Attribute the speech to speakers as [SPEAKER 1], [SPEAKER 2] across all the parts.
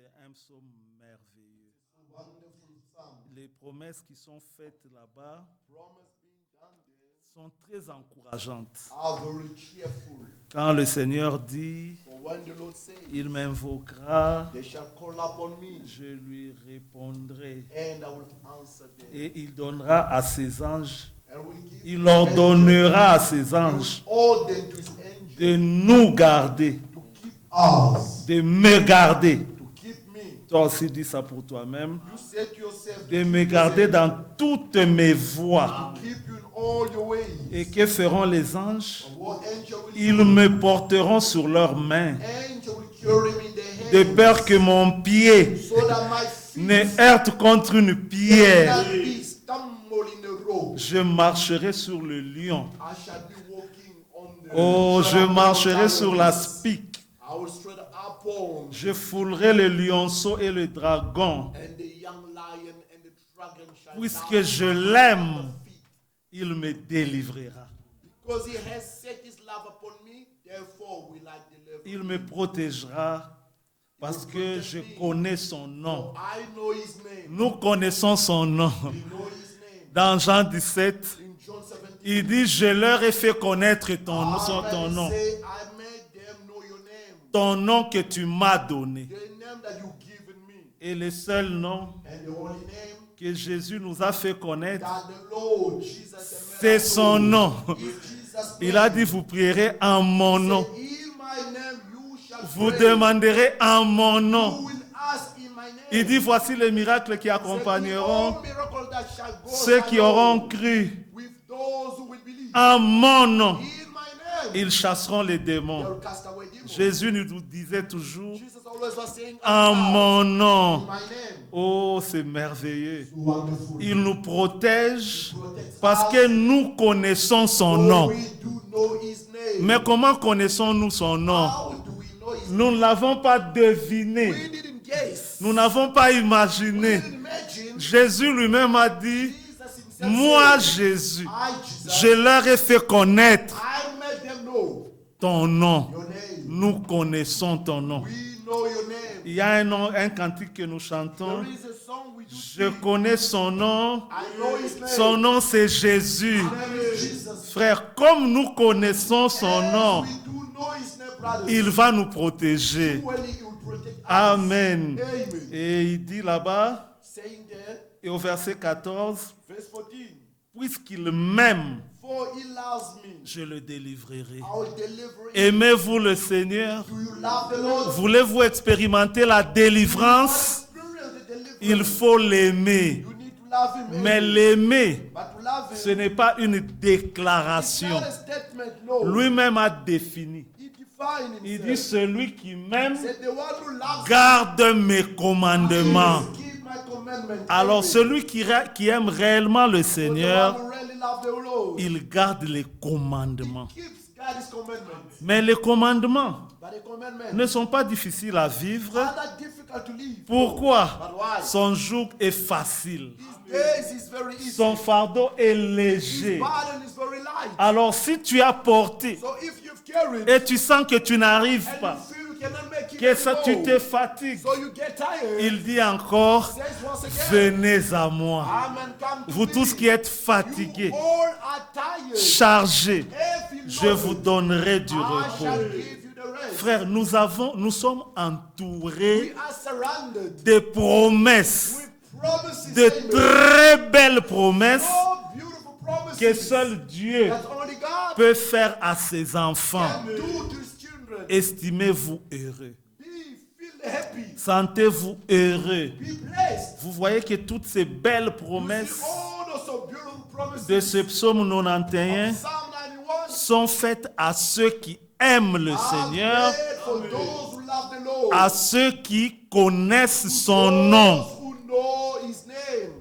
[SPEAKER 1] C'est un psaume merveilleux.
[SPEAKER 2] It's a wonderful psalm.
[SPEAKER 1] Les promesses qui sont faites là-bas
[SPEAKER 2] Promise being done there
[SPEAKER 1] sont très encourageantes.
[SPEAKER 2] are very cheerful.
[SPEAKER 1] Quand le Seigneur dit,
[SPEAKER 2] For when the Lord says,
[SPEAKER 1] il m'invoquera,
[SPEAKER 2] they shall call upon me,
[SPEAKER 1] je lui répondrai.
[SPEAKER 2] and I will answer them.
[SPEAKER 1] Et il donnera à ses anges,
[SPEAKER 2] And will give
[SPEAKER 1] il ordonnera à ses anges
[SPEAKER 2] order to his angels
[SPEAKER 1] de nous garder,
[SPEAKER 2] to keep us,
[SPEAKER 1] de me garder.
[SPEAKER 2] to keep me.
[SPEAKER 1] Toi aussi dis ça pour toi-même.
[SPEAKER 2] You said to yourself,
[SPEAKER 1] De me garder dans toutes mes voies.
[SPEAKER 2] to keep you in all your ways.
[SPEAKER 1] Et que feront les anges?
[SPEAKER 2] And what angel will
[SPEAKER 1] Ils me porteront sur leurs mains,
[SPEAKER 2] angel will carry me in their
[SPEAKER 1] de
[SPEAKER 2] hands,
[SPEAKER 1] peur que mon pied
[SPEAKER 2] so that my feet
[SPEAKER 1] ne heurte contre une pierre.
[SPEAKER 2] cannot be stumbled in the road.
[SPEAKER 1] Je marcherai sur le lion.
[SPEAKER 2] I shall be walking on the
[SPEAKER 1] Oh, je marcherai
[SPEAKER 2] mountain.
[SPEAKER 1] sur la spique.
[SPEAKER 2] I will straight upon,
[SPEAKER 1] Je foulerai le lionceau et le dragon.
[SPEAKER 2] and the young lion and the dragon shall
[SPEAKER 1] Puisque
[SPEAKER 2] down
[SPEAKER 1] je
[SPEAKER 2] under
[SPEAKER 1] l'aime,
[SPEAKER 2] my feet.
[SPEAKER 1] il me délivrera.
[SPEAKER 2] Because he has set his love upon me, therefore will I deliver
[SPEAKER 1] Il
[SPEAKER 2] him.
[SPEAKER 1] me protégera parce que je connais son nom.
[SPEAKER 2] I know his name.
[SPEAKER 1] Nous connaissons son nom.
[SPEAKER 2] We know his name.
[SPEAKER 1] Dans Jean 17,
[SPEAKER 2] In John 17,
[SPEAKER 1] il dit, je leur ai fait connaître ton
[SPEAKER 2] Amen,
[SPEAKER 1] nom.
[SPEAKER 2] say, I made them know your name,
[SPEAKER 1] Ton nom que tu m'as donné.
[SPEAKER 2] the name that you've given me,
[SPEAKER 1] Et le seul nom
[SPEAKER 2] and the only name
[SPEAKER 1] que Jésus nous a fait connaître,
[SPEAKER 2] that the Lord Jesus has
[SPEAKER 1] c'est
[SPEAKER 2] made
[SPEAKER 1] son nom.
[SPEAKER 2] is Jesus'
[SPEAKER 1] Il a
[SPEAKER 2] name.
[SPEAKER 1] dit, vous prierez en mon nom.
[SPEAKER 2] Say, in my name you shall
[SPEAKER 1] Vous
[SPEAKER 2] pray.
[SPEAKER 1] demanderez en mon
[SPEAKER 2] You
[SPEAKER 1] nom.
[SPEAKER 2] will ask in my name.
[SPEAKER 1] Il dit, voici les miracles qui
[SPEAKER 2] Say,
[SPEAKER 1] accompagneront
[SPEAKER 2] all miracles that shall go
[SPEAKER 1] ceux qui auront cru
[SPEAKER 2] with those who will believe.
[SPEAKER 1] en mon nom.
[SPEAKER 2] In my name,
[SPEAKER 1] Ils chasseront les
[SPEAKER 2] they
[SPEAKER 1] démons.
[SPEAKER 2] will cast away demons.
[SPEAKER 1] Jésus nous disait toujours,
[SPEAKER 2] Jesus always was saying,
[SPEAKER 1] en mon
[SPEAKER 2] in
[SPEAKER 1] nom.
[SPEAKER 2] my name.
[SPEAKER 1] Oh, c'est merveilleux.
[SPEAKER 2] So wonderful.
[SPEAKER 1] Il nous protège parce que nous connaissons son nom.
[SPEAKER 2] We do know his name.
[SPEAKER 1] Mais comment connaissons-nous son nom?
[SPEAKER 2] How do we know his name?
[SPEAKER 1] Nous ne l'avons pas deviné.
[SPEAKER 2] We didn't guess.
[SPEAKER 1] Nous n'avons pas
[SPEAKER 2] We
[SPEAKER 1] imaginé.
[SPEAKER 2] didn't imagine.
[SPEAKER 1] Jésus lui-même a dit,
[SPEAKER 2] Jesus himself
[SPEAKER 1] moi
[SPEAKER 2] said,
[SPEAKER 1] Jésus,
[SPEAKER 2] I, Jesus,
[SPEAKER 1] je leur ai fait connaître
[SPEAKER 2] I made them know
[SPEAKER 1] ton nom.
[SPEAKER 2] your name.
[SPEAKER 1] Nous connaissons ton nom.
[SPEAKER 2] We know your name.
[SPEAKER 1] Il y a un cantique que nous chantons.
[SPEAKER 2] There is a song we do
[SPEAKER 1] Je
[SPEAKER 2] sing.
[SPEAKER 1] connais son nom.
[SPEAKER 2] I know his name.
[SPEAKER 1] Son nom c'est Jésus.
[SPEAKER 2] His name is Jesus.
[SPEAKER 1] Frère, comme nous connaissons son nom,
[SPEAKER 2] We do know his name, brothers.
[SPEAKER 1] il va nous protéger.
[SPEAKER 2] Surely he will protect us.
[SPEAKER 1] Amen.
[SPEAKER 2] Amen.
[SPEAKER 1] Et il dit là-bas,
[SPEAKER 2] Saying there,
[SPEAKER 1] et au verset 14,
[SPEAKER 2] verse 14,
[SPEAKER 1] puisqu'il m'aime,
[SPEAKER 2] for he loves me,
[SPEAKER 1] je le délivrerai.
[SPEAKER 2] I will deliver him.
[SPEAKER 1] Aimez-vous le Seigneur?
[SPEAKER 2] Do you love the Lord?
[SPEAKER 1] Voulez-vous expérimenter la délivrance?
[SPEAKER 2] Experience the deliverance.
[SPEAKER 1] Il faut l'aimer.
[SPEAKER 2] You need to love him.
[SPEAKER 1] Mais l'aimer,
[SPEAKER 2] But to love him,
[SPEAKER 1] ce n'est pas une
[SPEAKER 2] it's
[SPEAKER 1] déclaration.
[SPEAKER 2] not a statement, no.
[SPEAKER 1] Lui-même a défini.
[SPEAKER 2] He defined himself.
[SPEAKER 1] Il dit, celui qui m'aime
[SPEAKER 2] Said, the one who loves
[SPEAKER 1] garde mes commandements.
[SPEAKER 2] me, keep my commandments.
[SPEAKER 1] Alors
[SPEAKER 2] Amen.
[SPEAKER 1] celui qui aime réellement le
[SPEAKER 2] For the
[SPEAKER 1] Seigneur,
[SPEAKER 2] one who really loves the Lord,
[SPEAKER 1] il garde les commandements.
[SPEAKER 2] keeps God's commandments.
[SPEAKER 1] Mais les commandements
[SPEAKER 2] But the commandments
[SPEAKER 1] ne sont pas difficiles à vivre.
[SPEAKER 2] are not difficult to live.
[SPEAKER 1] Pourquoi?
[SPEAKER 2] But why?
[SPEAKER 1] Son joug est facile.
[SPEAKER 2] These days is very easy.
[SPEAKER 1] Son fardeau est
[SPEAKER 2] His
[SPEAKER 1] léger.
[SPEAKER 2] burden is very light.
[SPEAKER 1] Alors si tu as porté
[SPEAKER 2] So if you've carried
[SPEAKER 1] et tu sens que tu n'arrives
[SPEAKER 2] and
[SPEAKER 1] pas,
[SPEAKER 2] you feel you cannot make it
[SPEAKER 1] que ça, tu
[SPEAKER 2] anymore,
[SPEAKER 1] te fatigues,
[SPEAKER 2] so you get tired,
[SPEAKER 1] il dit encore,
[SPEAKER 2] says once again,
[SPEAKER 1] venez à moi.
[SPEAKER 2] Amen, come to
[SPEAKER 1] Vous
[SPEAKER 2] me.
[SPEAKER 1] tous qui êtes fatigués,
[SPEAKER 2] You all are tired.
[SPEAKER 1] chargés,
[SPEAKER 2] Heavy
[SPEAKER 1] je
[SPEAKER 2] load.
[SPEAKER 1] vous donnerai du
[SPEAKER 2] I shall
[SPEAKER 1] repos.
[SPEAKER 2] give you the rest.
[SPEAKER 1] Frère, nous sommes entourés
[SPEAKER 2] We are surrounded
[SPEAKER 1] de promesses,
[SPEAKER 2] with promises.
[SPEAKER 1] de
[SPEAKER 2] Amen.
[SPEAKER 1] très belles promesses
[SPEAKER 2] So beautiful promises
[SPEAKER 1] que seul Dieu
[SPEAKER 2] that only God
[SPEAKER 1] peut faire à ses enfants.
[SPEAKER 2] can do to his children.
[SPEAKER 1] Estimez-vous heureux.
[SPEAKER 2] Feel happy.
[SPEAKER 1] Sentez-vous heureux.
[SPEAKER 2] Be blessed.
[SPEAKER 1] Vous voyez que toutes ces belles
[SPEAKER 2] You
[SPEAKER 1] promesses
[SPEAKER 2] see all those so beautiful promises
[SPEAKER 1] de ce psaume 91
[SPEAKER 2] Psalm 91
[SPEAKER 1] sont faites à ceux qui aiment le
[SPEAKER 2] are
[SPEAKER 1] Seigneur,
[SPEAKER 2] made for those who love the Lord,
[SPEAKER 1] à ceux qui connaissent son nom.
[SPEAKER 2] those who know his name,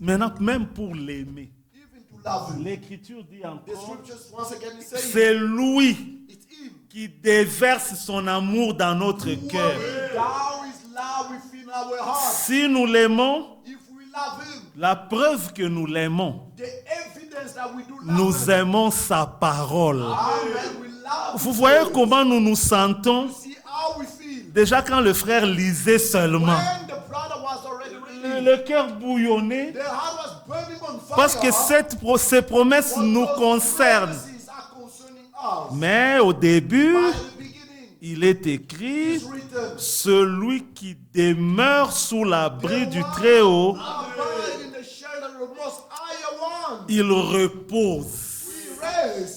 [SPEAKER 1] Maintenant, même pour l'aimer,
[SPEAKER 2] even to love him.
[SPEAKER 1] l'Écriture dit
[SPEAKER 2] The
[SPEAKER 1] encore,
[SPEAKER 2] scriptures once again is saying
[SPEAKER 1] c'est lui
[SPEAKER 2] it's him
[SPEAKER 1] qui déverse son amour dans notre
[SPEAKER 2] who
[SPEAKER 1] cœur.
[SPEAKER 2] will down his love within our hearts.
[SPEAKER 1] Si nous l'aimons,
[SPEAKER 2] If we love him,
[SPEAKER 1] la preuve que nous l'aimons,
[SPEAKER 2] the evidence that we do love
[SPEAKER 1] nous
[SPEAKER 2] him,
[SPEAKER 1] aimons sa parole.
[SPEAKER 2] amen, we love
[SPEAKER 1] Vous
[SPEAKER 2] his
[SPEAKER 1] voyez
[SPEAKER 2] word.
[SPEAKER 1] comment nous nous sentons
[SPEAKER 2] See how we feel
[SPEAKER 1] Déjà quand le frère lisait seulement,
[SPEAKER 2] When the brother was already reading,
[SPEAKER 1] le cœur bouillonnait
[SPEAKER 2] their heart was burning on fire.
[SPEAKER 1] parce que ces promesses
[SPEAKER 2] What
[SPEAKER 1] nous
[SPEAKER 2] those
[SPEAKER 1] concernent.
[SPEAKER 2] promises are concerning us.
[SPEAKER 1] Mais au début,
[SPEAKER 2] By the beginning,
[SPEAKER 1] il est écrit,
[SPEAKER 2] it's written,
[SPEAKER 1] celui qui demeure sous l'abri du Très-Haut,
[SPEAKER 2] abide in the shelter of the Most High One.
[SPEAKER 1] il repose.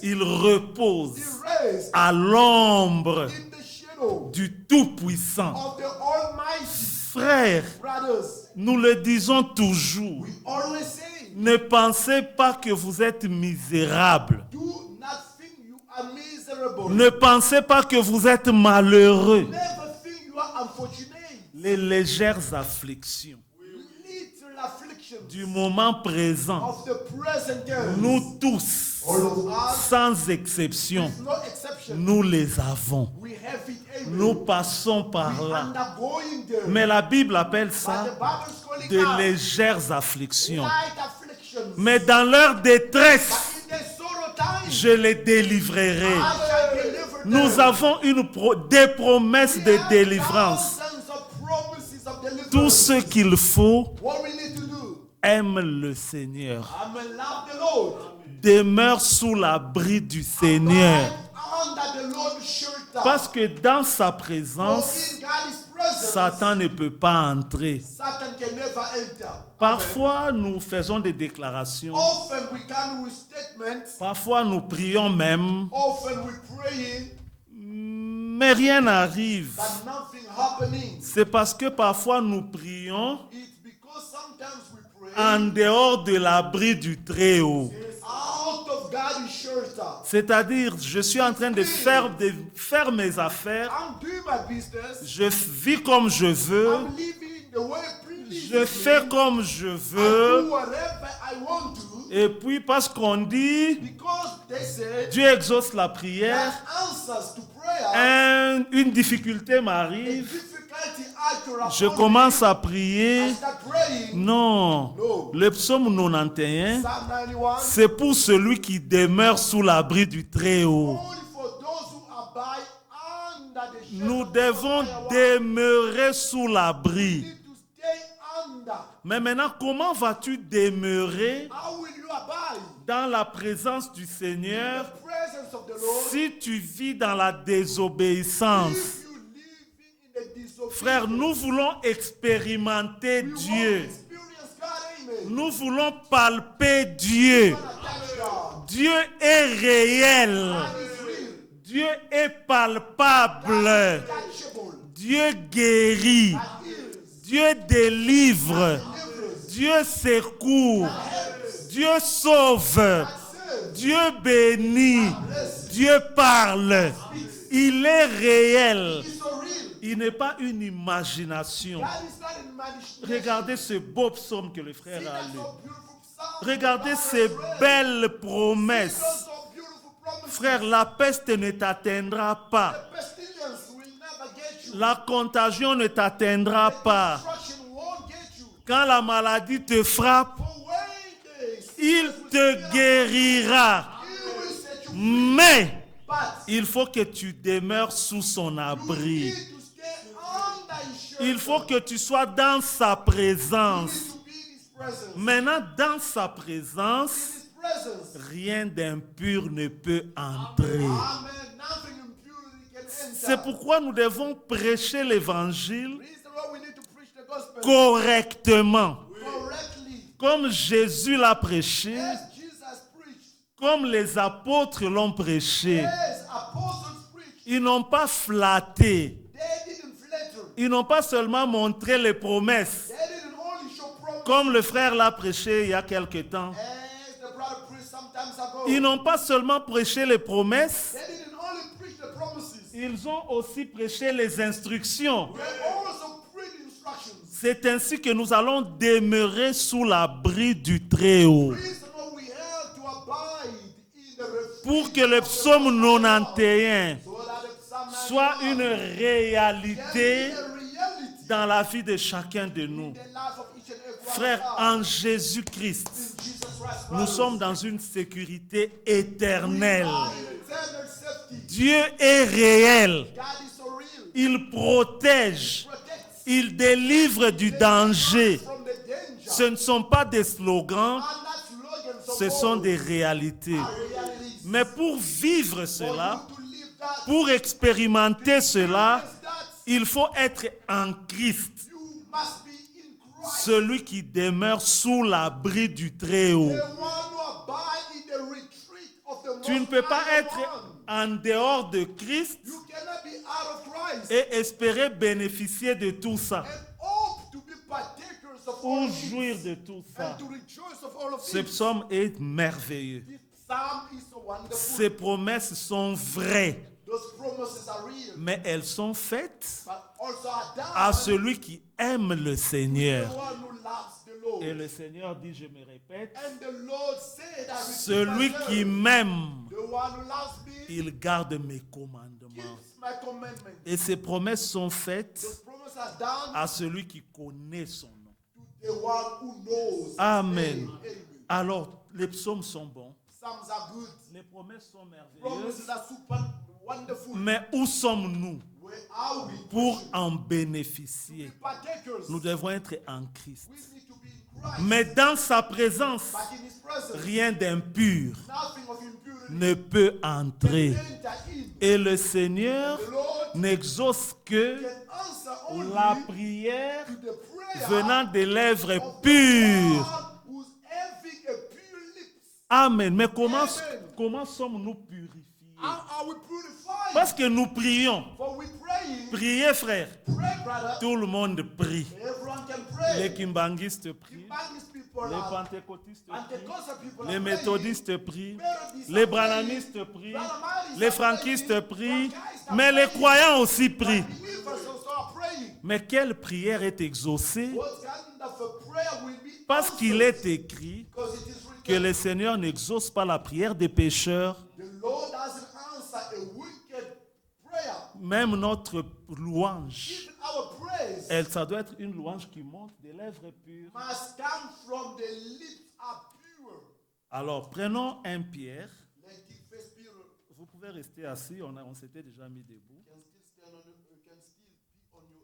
[SPEAKER 1] Il repose
[SPEAKER 2] He rests
[SPEAKER 1] à l'ombre
[SPEAKER 2] in the shadow
[SPEAKER 1] du Tout-Puissant.
[SPEAKER 2] of the Almighty.
[SPEAKER 1] Frères,
[SPEAKER 2] Brothers,
[SPEAKER 1] nous le disons toujours,
[SPEAKER 2] we always say,
[SPEAKER 1] ne pensez pas que vous êtes misérables.
[SPEAKER 2] do not think you are miserable.
[SPEAKER 1] Ne pensez pas que vous êtes malheureux.
[SPEAKER 2] Never think you are unfortunate.
[SPEAKER 1] Les légères afflictions
[SPEAKER 2] Little afflictions
[SPEAKER 1] du moment présent,
[SPEAKER 2] of the present time.
[SPEAKER 1] nous tous,
[SPEAKER 2] All of us,
[SPEAKER 1] sans exception,
[SPEAKER 2] no exception.
[SPEAKER 1] nous les avons.
[SPEAKER 2] We have it every.
[SPEAKER 1] Nous passons par
[SPEAKER 2] We
[SPEAKER 1] là.
[SPEAKER 2] undergoing them.
[SPEAKER 1] Mais la Bible appelle
[SPEAKER 2] But
[SPEAKER 1] ça
[SPEAKER 2] the Bible is calling
[SPEAKER 1] de
[SPEAKER 2] us
[SPEAKER 1] légères afflictions.
[SPEAKER 2] light afflictions.
[SPEAKER 1] Mais dans leur détresse,
[SPEAKER 2] But in the sorrow time,
[SPEAKER 1] je les délivrerai.
[SPEAKER 2] I shall deliver them.
[SPEAKER 1] Nous avons des promesses de
[SPEAKER 2] We have
[SPEAKER 1] délivrance.
[SPEAKER 2] thousands of promises of deliverance.
[SPEAKER 1] Tout ce qu'il faut,
[SPEAKER 2] What we need to do,
[SPEAKER 1] aime le Seigneur.
[SPEAKER 2] I'm gonna love the Lord.
[SPEAKER 1] Demeure sous l'abri du Seigneur.
[SPEAKER 2] Abide under the Lord's shelter.
[SPEAKER 1] Parce que dans sa
[SPEAKER 2] For
[SPEAKER 1] présence,
[SPEAKER 2] in God's presence,
[SPEAKER 1] Satan ne peut pas entrer.
[SPEAKER 2] Satan can never enter.
[SPEAKER 1] Parfois, nous faisons des déclarations.
[SPEAKER 2] Often we come with statements.
[SPEAKER 1] Parfois, nous prions même.
[SPEAKER 2] Often we praying,
[SPEAKER 1] Mais rien n'arrive.
[SPEAKER 2] but nothing happening.
[SPEAKER 1] C'est parce que parfois, nous prions
[SPEAKER 2] It's because sometimes we pray
[SPEAKER 1] en dehors de l'abri du Très-Haut.
[SPEAKER 2] out of God's shelter.
[SPEAKER 1] C'est-à-dire, je suis en train de faire mes affaires.
[SPEAKER 2] I'm doing my business.
[SPEAKER 1] Je vis comme je veux.
[SPEAKER 2] I'm living the way pleases
[SPEAKER 1] Je fais
[SPEAKER 2] me.
[SPEAKER 1] comme je
[SPEAKER 2] I
[SPEAKER 1] veux.
[SPEAKER 2] do whatever I want to.
[SPEAKER 1] Et puis, parce qu'on dit,
[SPEAKER 2] Because they said
[SPEAKER 1] Dieu exauce la prière,
[SPEAKER 2] that answers to prayer,
[SPEAKER 1] une difficulté
[SPEAKER 2] a
[SPEAKER 1] m'arrive,
[SPEAKER 2] difficulty occur
[SPEAKER 1] je
[SPEAKER 2] upon
[SPEAKER 1] commence
[SPEAKER 2] me.
[SPEAKER 1] à prier.
[SPEAKER 2] I start praying.
[SPEAKER 1] Non, le psaume 91,
[SPEAKER 2] Psalm 91.
[SPEAKER 1] c'est pour celui qui demeure sous l'abri du Très-Haut.
[SPEAKER 2] Only for those who abide under the shelter
[SPEAKER 1] Nous
[SPEAKER 2] of
[SPEAKER 1] devons
[SPEAKER 2] the Most High One.
[SPEAKER 1] demeurer sous
[SPEAKER 2] We
[SPEAKER 1] l'abri.
[SPEAKER 2] need to stay under.
[SPEAKER 1] Mais maintenant, comment vas-tu demeurer
[SPEAKER 2] How will you abide
[SPEAKER 1] dans la présence du
[SPEAKER 2] in
[SPEAKER 1] Seigneur
[SPEAKER 2] the presence of the Lord
[SPEAKER 1] si tu vis dans la désobéissance?
[SPEAKER 2] if you live in the disobedience?
[SPEAKER 1] Frère, nous voulons expérimenter
[SPEAKER 2] We want to
[SPEAKER 1] Dieu.
[SPEAKER 2] experience God, amen.
[SPEAKER 1] Nous voulons palper Dieu.
[SPEAKER 2] We wanna touch God.
[SPEAKER 1] Dieu est réel.
[SPEAKER 2] God is real.
[SPEAKER 1] Dieu est palpable.
[SPEAKER 2] Touchable.
[SPEAKER 1] Dieu guérit.
[SPEAKER 2] God heals.
[SPEAKER 1] Dieu délivre.
[SPEAKER 2] Delivers.
[SPEAKER 1] Dieu secourt. Dieu sauve.
[SPEAKER 2] Saves.
[SPEAKER 1] Dieu bénit. Dieu parle. Il est réel.
[SPEAKER 2] He's so real.
[SPEAKER 1] Il n'est pas une imagination.
[SPEAKER 2] God is not in imagination.
[SPEAKER 1] Regardez ce beau psaume que le frère
[SPEAKER 2] See
[SPEAKER 1] a
[SPEAKER 2] that
[SPEAKER 1] lu.
[SPEAKER 2] so beautiful psalm.
[SPEAKER 1] Regardez
[SPEAKER 2] God
[SPEAKER 1] ces
[SPEAKER 2] has read.
[SPEAKER 1] belles
[SPEAKER 2] See
[SPEAKER 1] promesses.
[SPEAKER 2] those so beautiful promises.
[SPEAKER 1] Frère, la peste ne t'atteindra pas.
[SPEAKER 2] The pestilence will never get you.
[SPEAKER 1] La contagion ne t'atteindra pas.
[SPEAKER 2] Destruction won't get you.
[SPEAKER 1] Quand la maladie te frappe,
[SPEAKER 2] For when the
[SPEAKER 1] il te guérira.
[SPEAKER 2] He will set you free.
[SPEAKER 1] Mais
[SPEAKER 2] But
[SPEAKER 1] il faut que tu demeures sous son
[SPEAKER 2] you
[SPEAKER 1] abri.
[SPEAKER 2] need to stay under his shelter.
[SPEAKER 1] Il faut que tu sois dans sa
[SPEAKER 2] You
[SPEAKER 1] présence.
[SPEAKER 2] need to be in his presence.
[SPEAKER 1] Maintenant, dans sa
[SPEAKER 2] In
[SPEAKER 1] présence,
[SPEAKER 2] his presence.
[SPEAKER 1] rien d'impur ne peut entrer.
[SPEAKER 2] Amen. Nothing impurity can enter.
[SPEAKER 1] C'est pourquoi nous devons prêcher l'évangile
[SPEAKER 2] Reason why we need to preach the gospel
[SPEAKER 1] correctement.
[SPEAKER 2] correctly.
[SPEAKER 1] Comme Jésus l'a prêché,
[SPEAKER 2] As Jesus preached.
[SPEAKER 1] comme les apôtres l'ont prêché.
[SPEAKER 2] As apostles preached.
[SPEAKER 1] Ils n'ont pas flatté.
[SPEAKER 2] They didn't flatter.
[SPEAKER 1] Ils n'ont pas seulement montré les promesses,
[SPEAKER 2] They didn't only show promise.
[SPEAKER 1] comme le frère l'a prêché il y a quelque temps.
[SPEAKER 2] As the brother preached some times ago.
[SPEAKER 1] Ils n'ont pas seulement prêché les promesses,
[SPEAKER 2] They didn't only preach the promises.
[SPEAKER 1] ils ont aussi prêché les instructions.
[SPEAKER 2] They also preached instructions.
[SPEAKER 1] C'est ainsi que nous allons demeurer sous l'abri du Très-Haut.
[SPEAKER 2] Reason why we have to abide in the refuge
[SPEAKER 1] Pour que le
[SPEAKER 2] of the
[SPEAKER 1] psaume
[SPEAKER 2] Lord.
[SPEAKER 1] 91
[SPEAKER 2] So that the Psalm
[SPEAKER 1] soit
[SPEAKER 2] 91
[SPEAKER 1] une
[SPEAKER 2] can
[SPEAKER 1] réalité
[SPEAKER 2] be a reality
[SPEAKER 1] dans la vie de chacun de nous.
[SPEAKER 2] in the life of each and every one
[SPEAKER 1] Frères,
[SPEAKER 2] of us.
[SPEAKER 1] en Jésus-Christ,
[SPEAKER 2] In Jesus Christ,
[SPEAKER 1] nous sommes dans une sécurité éternelle.
[SPEAKER 2] our eternal safety.
[SPEAKER 1] Dieu est réel.
[SPEAKER 2] God is so real.
[SPEAKER 1] il protège,
[SPEAKER 2] protects
[SPEAKER 1] il délivre du danger.
[SPEAKER 2] from the danger.
[SPEAKER 1] Ce ne sont pas des slogans,
[SPEAKER 2] Are not slogans of
[SPEAKER 1] ce sont
[SPEAKER 2] words,
[SPEAKER 1] des réalités.
[SPEAKER 2] are realities.
[SPEAKER 1] Mais pour vivre
[SPEAKER 2] For
[SPEAKER 1] cela,
[SPEAKER 2] you to live that,
[SPEAKER 1] pour expérimenter cela,
[SPEAKER 2] experience that,
[SPEAKER 1] il faut être en Christ,
[SPEAKER 2] you must be in Christ.
[SPEAKER 1] celui qui demeure sous l'abri du Très-Haut.
[SPEAKER 2] The one who abide in the retreat of the
[SPEAKER 1] Tu ne
[SPEAKER 2] Most
[SPEAKER 1] peux pas
[SPEAKER 2] High
[SPEAKER 1] être
[SPEAKER 2] One.
[SPEAKER 1] en dehors de Christ
[SPEAKER 2] You cannot be out of Christ
[SPEAKER 1] et espérer bénéficier de tout ça,
[SPEAKER 2] and hope to be partakers of all
[SPEAKER 1] ou
[SPEAKER 2] of it
[SPEAKER 1] jouir de tout ça.
[SPEAKER 2] and to rejoice of all of
[SPEAKER 1] Ce
[SPEAKER 2] it.
[SPEAKER 1] psaume est merveilleux.
[SPEAKER 2] This psalm is so wonderful.
[SPEAKER 1] Ces promesses sont vraies,
[SPEAKER 2] Those promises are real,
[SPEAKER 1] mais elles sont faites
[SPEAKER 2] but also are done
[SPEAKER 1] à celui qui aime le
[SPEAKER 2] the
[SPEAKER 1] Seigneur.
[SPEAKER 2] one who loves the Lord.
[SPEAKER 1] Et le Seigneur dit, je me répète,
[SPEAKER 2] And the Lord said, I repeat
[SPEAKER 1] celui
[SPEAKER 2] myself,
[SPEAKER 1] qui m'aime,
[SPEAKER 2] the one who loves me
[SPEAKER 1] il garde mes commandements.
[SPEAKER 2] keeps my commandments.
[SPEAKER 1] Et ces promesses sont faites
[SPEAKER 2] Those promises are done
[SPEAKER 1] à celui qui connaît son nom.
[SPEAKER 2] to the one who knows.
[SPEAKER 1] Amen.
[SPEAKER 2] Amen.
[SPEAKER 1] Alors, les psaumes sont bons,
[SPEAKER 2] Psalms are good.
[SPEAKER 1] les promesses sont merveilleuses,
[SPEAKER 2] Promises are super wonderful.
[SPEAKER 1] mais où sommes-nous
[SPEAKER 2] Where are we?
[SPEAKER 1] pour en bénéficier?
[SPEAKER 2] Be partakers.
[SPEAKER 1] Nous devons être en Christ.
[SPEAKER 2] We need to be in Christ.
[SPEAKER 1] Mais dans sa présence,
[SPEAKER 2] But in His presence,
[SPEAKER 1] rien d'impur
[SPEAKER 2] nothing of impurity
[SPEAKER 1] ne peut entrer.
[SPEAKER 2] can enter in.
[SPEAKER 1] Et le Seigneur
[SPEAKER 2] The Lord
[SPEAKER 1] n'exauce que
[SPEAKER 2] can answer only
[SPEAKER 1] la prière
[SPEAKER 2] to the prayer
[SPEAKER 1] venant des lèvres
[SPEAKER 2] of the
[SPEAKER 1] pures.
[SPEAKER 2] one who's having a pure lips.
[SPEAKER 1] Amen. Mais comment
[SPEAKER 2] Amen.
[SPEAKER 1] sommes-nous purifiés?
[SPEAKER 2] How are we purified?
[SPEAKER 1] Parce que nous prions.
[SPEAKER 2] For we praying,
[SPEAKER 1] Priez, frère.
[SPEAKER 2] pray, brother.
[SPEAKER 1] Tout le monde prie.
[SPEAKER 2] Everyone can pray.
[SPEAKER 1] Les kimbanguistes prient.
[SPEAKER 2] The Baptist people
[SPEAKER 1] Les
[SPEAKER 2] are,
[SPEAKER 1] pentecôtistes prient.
[SPEAKER 2] Pentecostal people
[SPEAKER 1] Les
[SPEAKER 2] are
[SPEAKER 1] méthodistes prient.
[SPEAKER 2] Methodists
[SPEAKER 1] Les
[SPEAKER 2] are
[SPEAKER 1] branhamistes prient.
[SPEAKER 2] Branhamites
[SPEAKER 1] Les
[SPEAKER 2] are
[SPEAKER 1] franquistes
[SPEAKER 2] praying.
[SPEAKER 1] prient.
[SPEAKER 2] Baptistes are
[SPEAKER 1] Mais les
[SPEAKER 2] praying.
[SPEAKER 1] croyants aussi prient.
[SPEAKER 2] Believers also are praying.
[SPEAKER 1] Mais quelle prière est exaucée?
[SPEAKER 2] What kind of a prayer will be
[SPEAKER 1] Parce qu'il
[SPEAKER 2] answered?
[SPEAKER 1] est écrit
[SPEAKER 2] Because it is
[SPEAKER 1] que
[SPEAKER 2] written,
[SPEAKER 1] le Seigneur n'exauce pas la prière des pécheurs.
[SPEAKER 2] the Lord doesn't answer a wicked prayer.
[SPEAKER 1] Même notre louange,
[SPEAKER 2] Even our praise
[SPEAKER 1] ça doit être une louange qui monte des lèvres pures.
[SPEAKER 2] must come from the lips are pure.
[SPEAKER 1] Alors, prenons 1 Pierre.
[SPEAKER 2] Like the first Peter
[SPEAKER 1] Vous pouvez rester assis, on s'était déjà mis debout.
[SPEAKER 2] can still stand on you can still be on you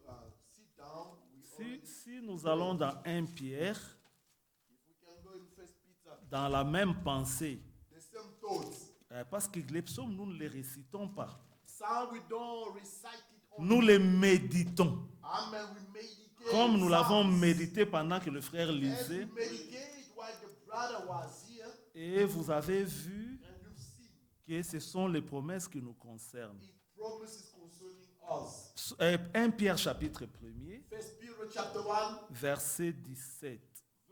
[SPEAKER 2] sit down. We
[SPEAKER 1] Si nous allons dans 1 Pierre,
[SPEAKER 2] if we can go in first Peter,
[SPEAKER 1] dans la même pensée,
[SPEAKER 2] the same thoughts.
[SPEAKER 1] parce que les psaumes, nous ne les récitons pas.
[SPEAKER 2] Some we don't recite it on.
[SPEAKER 1] Nous les méditons.
[SPEAKER 2] Amen. We meditate.
[SPEAKER 1] Comme nous l'avons
[SPEAKER 2] Psalms.
[SPEAKER 1] médité pendant que le frère
[SPEAKER 2] As we
[SPEAKER 1] lisait.
[SPEAKER 2] meditate while the brother was here,
[SPEAKER 1] Et vous avez vu
[SPEAKER 2] and you've seen
[SPEAKER 1] que ce sont les promesses qui nous concernent.
[SPEAKER 2] it promises concerning us.
[SPEAKER 1] 1 Pierre chapitre 1er,
[SPEAKER 2] First Peter chapter 1,
[SPEAKER 1] verset 17.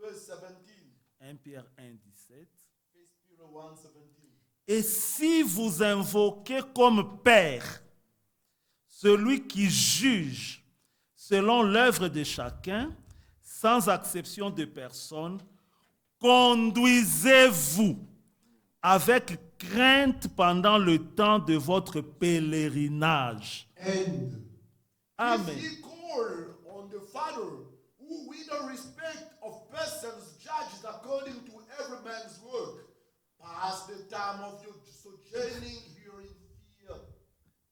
[SPEAKER 2] verse 17.
[SPEAKER 1] 1 Pierre 1, 17.
[SPEAKER 2] First Peter 1, 17.
[SPEAKER 1] Et si vous invoquez comme Père celui qui juge selon l'œuvre de chacun, sans acception de personne, conduisez-vous avec crainte pendant le temps de votre pèlerinage.
[SPEAKER 2] And
[SPEAKER 1] Amen.
[SPEAKER 2] if ye call on the Father, who with the respect of persons judges according to every man's work, pass the time of your sojourning here in fear.